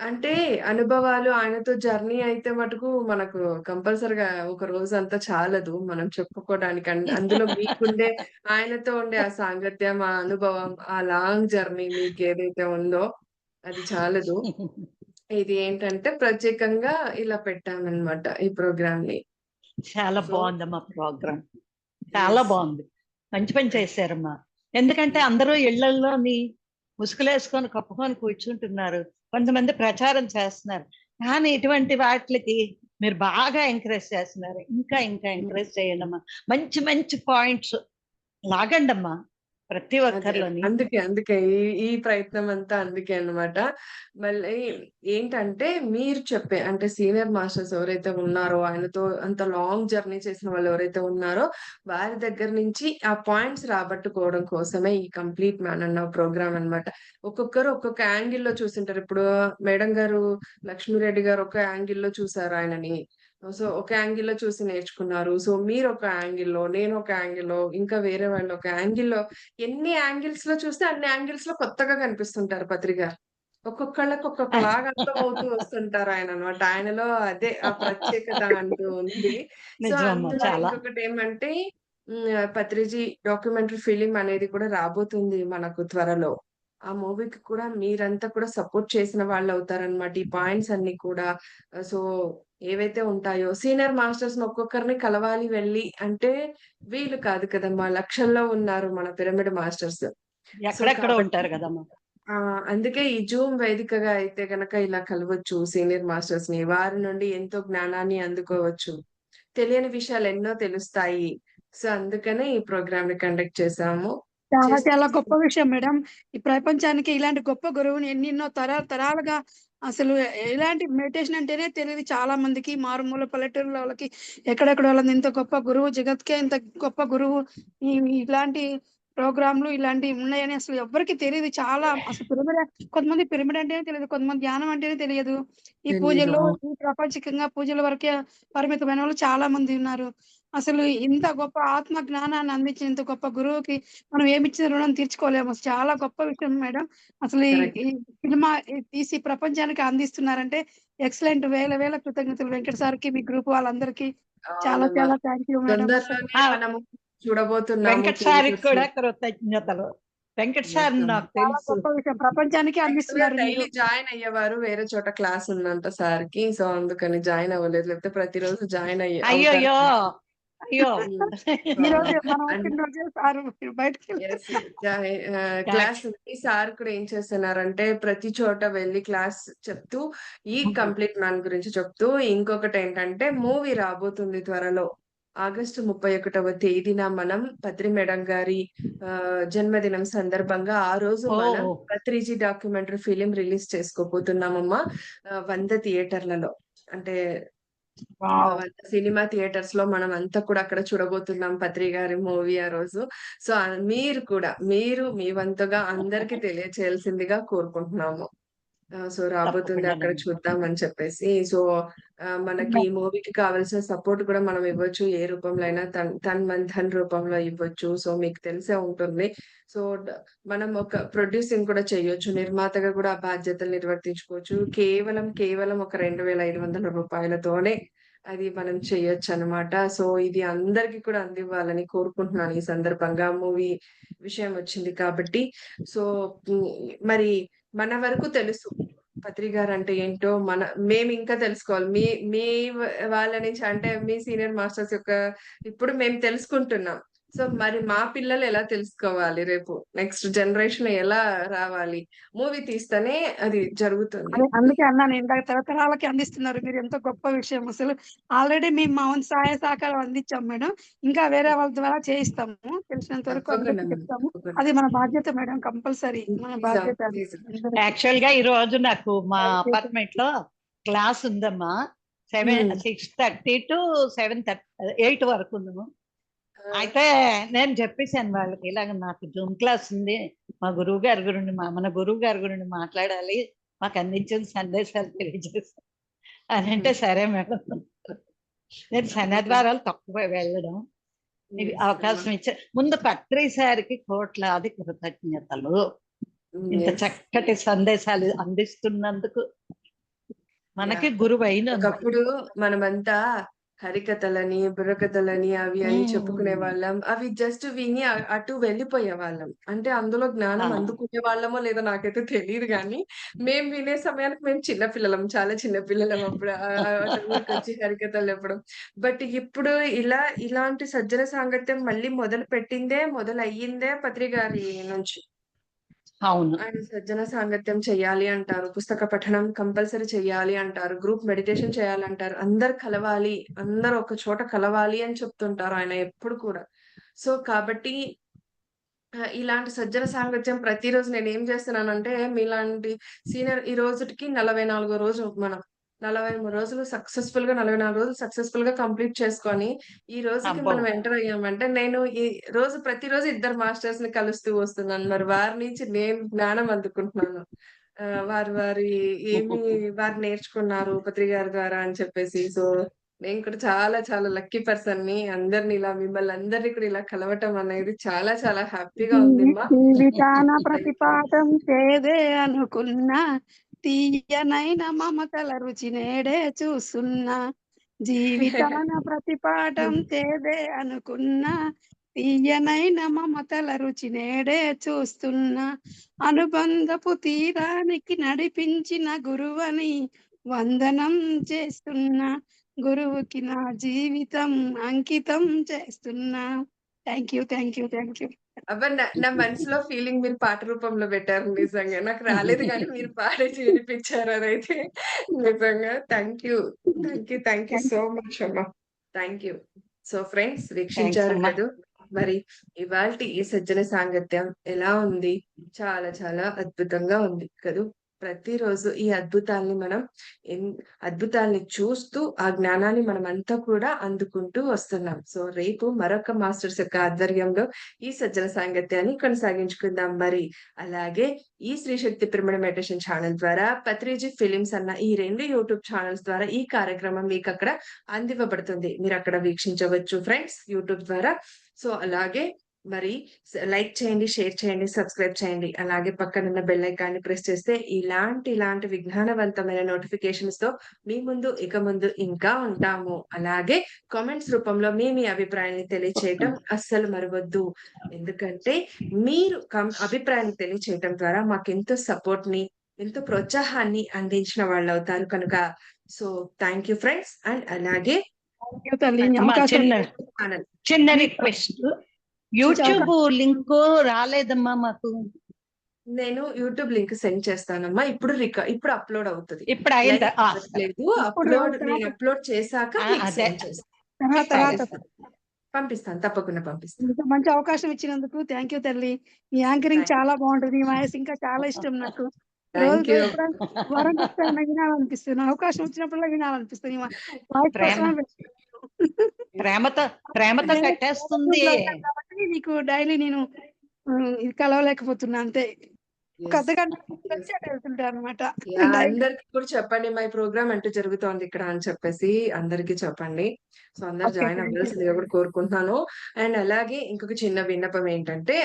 Speaker 1: అంటే అనుభవాలు. ఆయనతో జర్నీ అయితే మటుకు మనకు కంపల్సరిగా ఒక రోజు అంతా చాలదు మనం చెప్పుకోవడానికి. అందులో మీకుండే ఆయనతో ఉండే ఆ సాంగత్యం, ఆ అనుభవం, ఆ లాంగ్ జర్నీ మీకు ఏదైతే ఉందో అది చాలదు. ఇది ఏంటంటే ప్రత్యేకంగా ఇలా పెట్టామన్నమాట ఈ ప్రోగ్రామ్ ని.
Speaker 3: చాలా బాగుందమ్మా ప్రోగ్రామ్, చాలా బాగుంది. మంచి పని చేశారమ్మా. ఎందుకంటే అందరూ ఇళ్లలోని ముసుగులేసుకొని కప్పుకొని కూర్చుంటున్నారు, కొంతమంది ప్రచారం చేస్తున్నారు. కానీ ఇటువంటి వాటికి మీరు బాగా ఎంకరేజ్ చేస్తున్నారు. ఇంకా ఇంకా ఎంకరేజ్ చేయండి అమ్మా. మంచి మంచి పాయింట్స్ లాగండి అమ్మా ప్రతి ఒక్కరిలోని.
Speaker 1: అందుకే ఈ ప్రయత్నం అంతా అందుకే అన్నమాట. మళ్ళీ ఏంటంటే మీరు చెప్పే అంటే సీనియర్ మాస్టర్స్ ఎవరైతే ఉన్నారో, ఆయనతో అంత లాంగ్ జర్నీ చేసిన వాళ్ళు ఎవరైతే ఉన్నారో వారి దగ్గర నుంచి ఆ పాయింట్స్ రాబట్టుకోవడం కోసమే ఈ కంప్లీట్ మ్యాన్ అన్న ప్రోగ్రామ్ అన్నమాట. ఒక్కొక్కరు ఒక్కొక్క యాంగిల్లో చూసింటారు. ఇప్పుడు మేడం గారు లక్ష్మీరెడ్డి గారు ఒక యాంగిల్లో చూసారు ఆయనని. సో ఒక యాంగిల్లో చూసి నేర్చుకున్నారు. సో మీరు ఒక యాంగిల్లో, నేను ఒక యాంగిల్లో, ఇంకా వేరే వాళ్ళు ఒక యాంగిల్లో, ఎన్ని యాంగిల్స్ లో చూస్తే అన్ని యాంగిల్స్ లో కొత్తగా కనిపిస్తుంటారు పత్రిక. ఒక్కొక్కళ్ళకి ఒక్కొక్కలాగా అర్థమవుతూ వస్తుంటారు ఆయన అన్నమాట. ఆయనలో అదే ఆ ప్రత్యేకత అంటూ ఉంది. సో
Speaker 3: నిజమమ్మా,
Speaker 1: అందులో
Speaker 3: చాలా.
Speaker 1: ఇంకొకటి ఏమంటే పత్రిజీ డాక్యుమెంటరీ ఫిలిం అనేది కూడా రాబోతుంది మనకు త్వరలో. ఆ మూవీకి కూడా మీరంతా కూడా సపోర్ట్ చేసిన వాళ్ళు అవుతారన్నమాట. ఈ పాయింట్స్ అన్ని కూడా సో ఏవైతే ఉంటాయో సీనియర్ మాస్టర్స్ ఒక్కొక్కరిని కలవాలి వెళ్ళి అంటే వీలు కాదు కదమ్మా. లక్షల్లో ఉన్నారు మన పిరమిడ్ మాస్టర్స్.
Speaker 3: ఎక్కడెక్కడ ఉంటారు కదమ్మా.
Speaker 1: అందుకే ఈ జూమ్ వేదికగా అయితే గనక ఇలా కలవచ్చు సీనియర్ మాస్టర్స్ ని. వారి నుండి ఎంతో జ్ఞానాన్ని అందుకోవచ్చు, తెలియని విషయాలు ఎన్నో తెలుస్తాయి. సో అందుకనే ఈ ప్రోగ్రామ్ ని కండక్ట్ చేశాము.
Speaker 2: చాలా చాలా గొప్ప విషయం మేడం. ఈ ప్రపంచానికి ఇలాంటి గొప్ప గురువుని ఎన్నెన్నో తరాలుగా అసలు ఎలాంటి మెడిటేషన్ అంటేనే తెలియదు చాలా మందికి. మారుమూల పల్లెటూరుల వాళ్ళకి, ఎక్కడెక్కడ వాళ్ళని ఇంత గొప్ప గురువు, జగత్కే ఇంత గొప్ప గురువు, ఇలాంటి ప్రోగ్రాంలు ఇలాంటివి ఉన్నాయని అసలు ఎవరికి తెలియదు. చాలా అసలు కొంతమంది పిరమిడ్ అంటేనే తెలియదు, కొంతమంది ధ్యానం అంటేనే తెలియదు. ఈ పూజల్లో ఈ ప్రపంచికంగా పూజల వరకే పరిమితమైన వాళ్ళు చాలా మంది ఉన్నారు. అసలు ఇంత గొప్ప ఆత్మ జ్ఞానాన్ని అందించిన ఇంత గొప్ప గురువుకి మనం ఏమిచ్చిన రుణం తీర్చుకోలేము. చాలా గొప్ప విషయం మేడం. అసలు ఈ సినిమా తీసి ప్రపంచానికి అందిస్తున్నారంటే ఎక్సలెంట్. వేల వేల కృతజ్ఞతలు వెంకట సార్కి, మీ గ్రూప్ వాళ్ళందరికీ. చాలా చాలా థ్యాంక్ యూ మేడం.
Speaker 1: తొందరలోనే మనము చూడబోతున్నాము.
Speaker 3: వెంకట సార్కి కూడా కృతజ్ఞతలు. వెంకట సార్ నాకు
Speaker 2: చాలా
Speaker 3: తెలుసు.
Speaker 2: గొప్ప విషయం, ప్రపంచానికి అందిస్తున్నారు.
Speaker 1: డైలీ జాయిన్ అయ్యేవారు, వేరే చోట క్లాస్ ఉందంట సార్ కి. సో అందుకని జాయిన్ అవ్వలేదు, లేకపోతే ప్రతిరోజు జాయిన్
Speaker 3: అయ్యో
Speaker 2: ఈ రోజు మనం వచ్చిన రోజే సార్ బయటకి
Speaker 1: క్లాస్ ఉంది. సార్ కూడా ఏం చేస్తున్నారంటే ప్రతి చోట వెళ్ళి క్లాస్ చెప్తూ ఈ కంప్లీట్ మ్యాన్ గురించి చెప్తూ, ఇంకొకటి ఏంటంటే మూవీ రాబోతుంది త్వరలో. ఆగస్టు 31వ తేదీన మనం పత్రి మేడం గారి జన్మదినం సందర్భంగా ఆ రోజు మనం పత్రిజీ డాక్యుమెంటరీ ఫిలిం రిలీజ్ చేసుకోబోతున్నామమ్మా. 100 థియేటర్లలో, అంటే సినిమా థియేటర్స్ లో మనం అంతా కూడా అక్కడ చూడబోతున్నాం పత్రి గారి మూవీ ఆ రోజు. సో మీరు మీ వంతుగా అందరికి తెలియచేయాల్సిందిగా కోరుకుంటున్నాము. సో రాబోతుంది, అక్కడ చూద్దామని చెప్పేసి. సో మనకి ఈ మూవీకి కావాల్సిన సపోర్ట్ కూడా మనం ఇవ్వచ్చు. ఏ రూపంలో అయినా తన్ మన్ ధన్ రూపంలో ఇవ్వచ్చు. సో మీకు తెలిసే ఉంటుంది. సో మనం ఒక ప్రొడ్యూసింగ్ కూడా చేయొచ్చు, నిర్మాతగా కూడా ఆ బాధ్యతలు నిర్వర్తించుకోవచ్చు. కేవలం ఒక 2,500 రూపాయలతోనే అది మనం చేయొచ్చు అన్నమాట. సో ఇది అందరికి కూడా అందివ్వాలని కోరుకుంటున్నాను ఈ సందర్భంగా. మూవీ విషయం వచ్చింది కాబట్టి. సో మరి మన వరకు తెలుసు పత్రి గారు అంటే ఏంటో, మేము ఇంకా తెలుసుకోవాలి. మీ వాళ్ళ నుంచి, అంటే మీ సీనియర్ మాస్టర్స్ యొక్క ఇప్పుడు మేము తెలుసుకుంటున్నాం. సో మరి మా పిల్లలు ఎలా తెలుసుకోవాలి రేపు? నెక్స్ట్ జనరేషన్ ఎలా రావాలి? మూవీ తీస్తేనే అది జరుగుతుంది.
Speaker 2: అందుకే అన్నాను ఇందాక, తరతరాలకి అందిస్తున్నారు మీరు, ఎంతో గొప్ప విషయం అసలు. ఆల్రెడీ మేము మా వంతు సహాయ సహకారం అందించాం మేడం, ఇంకా వేరే వాళ్ళ ద్వారా చేయిస్తాము, తెలిసినంత వరకు
Speaker 1: తప్పకుండా
Speaker 2: అందరికీ
Speaker 1: మేడం.
Speaker 2: చెప్తాము.
Speaker 1: తప్పకుండా.
Speaker 2: అది మన బాధ్యత మేడం, కంపల్సరీ మన
Speaker 1: నిజం.
Speaker 2: బాధ్యత అది.
Speaker 1: నిజం.
Speaker 2: అందరికీ.
Speaker 3: యాక్చువల్ గా ఈ రోజు నాకు మా అపార్ట్మెంట్ లో క్లాస్ ఉందమ్మా. 6:30 to 7:30 8 వరకు ఉందము. అయితే నేను చెప్పేశాను వాళ్ళకి, ఇలాగ నాకు జూమ్ క్లాస్ ఉంది, మా గురువు గారి గురించి మన గురువు గారి గురించి మాట్లాడాలి, మాకు అందించిన సందేశాలు తెలియజేస్తాను అని అంటే, సరే మేడం. నేను శనివారాలు తక్కువ వెళ్ళడం, ఇది అవకాశం ఇచ్చే ముందు పత్రి సారికి కోట్లాది కృతజ్ఞతలు. ఇంత చక్కటి సందేశాలు అందిస్తున్నందుకు మనకి గురువు అయినందుకు.
Speaker 1: ఒకప్పుడు మనమంతా హరికథలని, బుర్రకథలని అవి అని చెప్పుకునే వాళ్ళం. అవి జస్ట్ విని అటు వెళ్ళిపోయే వాళ్ళం. అంటే అందులో జ్ఞానం అందుకునే వాళ్ళమో లేదో నాకైతే తెలియదు గానీ, మేము వినే సమయానికి మేము చిన్న పిల్లలం, చాలా చిన్న పిల్లలం అప్పుడు. అట్లా ఊరికొచ్చి హరికథలు చెప్పడం. బట్ ఇప్పుడు ఇలాంటి సజ్జన సాంగత్యం మళ్ళీ మొదలయ్యిందే పత్రి గారి నుంచి.
Speaker 3: అవును.
Speaker 1: ఆయన సజ్జన సాంగత్యం చెయ్యాలి అంటారు. పుస్తక పఠనం కంపల్సరీ చెయ్యాలి అంటారు. గ్రూప్ మెడిటేషన్ చేయాలంటారు. అందరు కలవాలి, అందరూ ఒక చోట కలవాలి అని చెప్తుంటారు ఆయన ఎప్పుడు కూడా. సో కాబట్టి ఇలాంటి సజ్జన సాంగత్యం ప్రతిరోజు నేనేం చేస్తున్నానంటే, మీలాంటి సీనియర్ ఈ రోజుటికి 44 రోజు మనం. 43 రోజులు 44 రోజులు సక్సెస్‌ఫుల్ గా కంప్లీట్ చేసుకొని, ఈ రోజుకి
Speaker 3: అబ్బో.
Speaker 1: మనం ఎంటర్ అయ్యామంటే, నేను ఈ ప్రతిరోజు ఇద్దరు మాస్టర్స్‌ని కలుస్తూ వస్తున్నాను. మరి వారి నుంచి నేను జ్ఞానం అందుకుంటున్నాను. వారు నేర్చుకున్నారు పత్రి గారి ద్వారా అని చెప్పేసి. సో, నేను కూడా చాలా చాలా లక్కీ పర్సన్‌ని. మిమ్మల్ని అందరిని కూడా ఇలా కలవటం అనేది చాలా చాలా హ్యాపీగా ఉందమ్మా.
Speaker 2: జీవితాన ప్రతిపాఠం చేదే అనుకున్నా, తీయనైన మమతల రుచి నేడే చూస్తున్నా. జీవితాన ప్రతిపాఠం చేదే అనుకున్నా, తీయనైన మమతల రుచి నేడే చూస్తున్నా. అనుబంధపు తీరానికి నడిపించిన గురువని వందనం చేస్తున్నా. గురువుకి నా జీవితం అంకితం చేస్తున్నా. Thank you.
Speaker 1: అబ్బా! నా మనసులో ఫీలింగ్ మీరు పాట రూపంలో పెట్టారు నిజంగా. నాకు రాలేదు గానీ మీరు పాడేసి వినిపించారు అదైతే. నిజంగా. థాంక్ యూ సో మచ్ అమ్మా. Thank you. సో ఫ్రెండ్స్ వీక్షించారు
Speaker 3: అమ్మా.
Speaker 1: కదూ! మరి ఇవాల్టి ఈ సజ్జన సాంగత్యం ఎలా ఉంది? చాలా చాలా అద్భుతంగా ఉంది కదూ! ప్రతిరోజు ఈ అద్భుతాల్ని చూస్తూ ఆ జ్ఞానాన్ని మనమంతా కూడా అందుకుంటూ వస్తున్నాం. సో రేపు మరొక మాస్టర్స్ యొక్క ఆధ్వర్యంలో ఈ సజ్జన సాంగత్యాన్ని కొనసాగించుకుందాం మరి. అలాగే ఈ శ్రీ శక్తి పిరమిడ్ మెడిటేషన్ ఛానల్ ద్వారా, పత్రిజీ ఫిలిమ్స్ అన్న ఈ 2 యూట్యూబ్ ఛానల్స్ ద్వారా ఈ కార్యక్రమం మీకక్కడ అందివ్వబడుతుంది. మీరక్కడ వీక్షించవచ్చు ఫ్రెండ్స్ యూట్యూబ్ ద్వారా. సో అలాగే మరి లైక్ చేయండి, షేర్ చేయండి, సబ్స్క్రైబ్ చేయండి. అలాగే పక్కనున్న బెల్ ఐకాన్‌ని ప్రెస్ చేస్తే ఇలాంటి విజ్ఞానవంతమైన నోటిఫికేషన్స్‌తో మీ ముందు ఇంకా ఉంటాము. అలాగే కామెంట్స్ రూపంలో మీ అభిప్రాయాన్ని తెలియచేయటం అస్సలు మరవద్దు. ఎందుకంటే మీరు అభిప్రాయాన్ని తెలియచేయటం ద్వారా మాకెంతో సపోర్ట్‌ని, ఎంతో ప్రోత్సాహాన్ని అందించిన వాళ్ళవుతారు కనుక. So thank you friends. And అలాగే
Speaker 2: తల్లి
Speaker 3: అమ్మా,
Speaker 2: అవకాశం
Speaker 3: చిన్న రిక్వెస్ట్, యూట్యూబ్ లింక్ రాలేదమ్మా మాకు.
Speaker 1: నేను యూట్యూబ్ లింక్ సెండ్ చేస్తానమ్మా. ఇప్పుడు అప్లోడ్ అవుతది.
Speaker 3: ఇప్పుడు అయిందా?
Speaker 1: నేను అప్లోడ్ చేశాక మీకు
Speaker 3: అదే.
Speaker 1: సెండ్ చేస్తాను.
Speaker 2: తర్వాత
Speaker 1: పంపిస్తాను. తప్పకుండా పంపిస్తాను.
Speaker 2: ఇంత మంచి అవకాశం ఇచ్చినందుకు థ్యాంక్ యూ తల్లి. మీ యాంకరింగ్ చాలా బాగుంటుంది. మీ వాయిస్ ఇంకా చాలా ఇష్టం నాకు.
Speaker 1: థ్యాంక్
Speaker 2: రోజు
Speaker 1: యూ.
Speaker 2: వరం ఎప్పుడైనా వినాలనిపిస్తుంది, అవకాశం వచ్చినప్పుడల్లా వినాలనిపిస్తుంది. మీ వాయిస్ కోసమే
Speaker 3: ప్రేమతో కట్టేస్తుంది.
Speaker 2: కాబట్టి నీకు డైలీ నేను ఇది కలవలేకపోతున్నా అంతే. ఒక అర్ధగంట వచ్చి అటు వెళ్తుంటా అనమాట.
Speaker 1: అందరికి కూడా చెప్పండి మా ప్రోగ్రామ్ అంటూ జరుగుతోంది ఇక్కడ అని చెప్పేసి అందరికి చెప్పండి. సో అందరు జాయిన్ అవ్వాల్సిందిగా కూడా కోరుకుంటున్నాను. అండ్ అలాగే ఇంకొక చిన్న విన్నపం ఏంటంటే,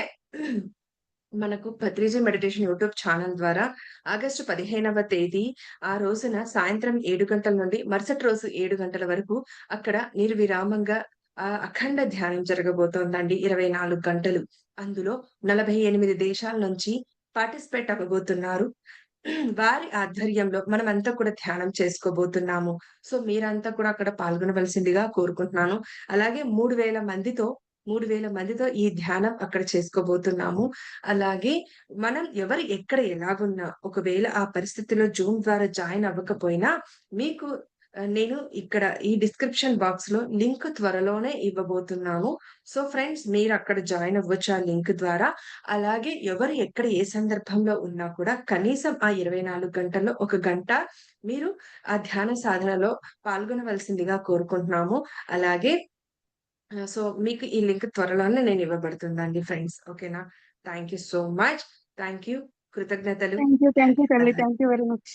Speaker 1: మనకు పత్రిజీ మెడిటేషన్ యూట్యూబ్ ఛానల్ ద్వారా ఆగస్టు 15వ తేదీ ఆ రోజున సాయంత్రం 7 గంటల నుండి మరుసటి రోజు 7 గంటల వరకు అక్కడ నిర్విరామంగా అఖండ ధ్యానం జరగబోతోందండి. 24 గంటలు. అందులో 48 దేశాల నుంచి పార్టిసిపేట్ అవ్వబోతున్నారు. వారి ఆధ్వర్యంలో మనమంతా కూడా ధ్యానం చేసుకోబోతున్నాము. సో మీరంతా కూడా అక్కడ పాల్గొనవలసిందిగా కోరుకుంటున్నాను. అలాగే 3000 మందితో 3000 మందితో ఈ ధ్యానం అక్కడ చేసుకోబోతున్నాము. అలాగే మనం ఎవరు ఎక్కడ ఎలాగున్నా ఒకవేళ ఆ పరిస్థితిలో జూమ్ ద్వారా జాయిన్ అవ్వకపోయినా మీకు నేను ఇక్కడ ఈ డిస్క్రిప్షన్ బాక్స్‌లో లింక్ త్వరలోనే ఇవ్వబోతున్నాము. సో ఫ్రెండ్స్ మీరక్కడ జాయిన్ అవ్వచ్చు ఆ లింక్ ద్వారా. అలాగే ఎవరు ఎక్కడ ఏ సందర్భంలో ఉన్నా కూడా కనీసం ఆ 24 గంటల్లో ఒక గంట మీరు ఆ ధ్యాన సాధనలో పాల్గొనవలసిందిగా కోరుకుంటున్నాము. అలాగే సో మీకు ఈ లింక్ త్వరలోనే నేను ఇవ్వబడుతుందండి ఫ్రెండ్స్. ఓకేనా? Thank you so much. Thank you. కృతజ్ఞతలు.
Speaker 2: థ్యాంక్ యూ తల్లి. Thank you very much.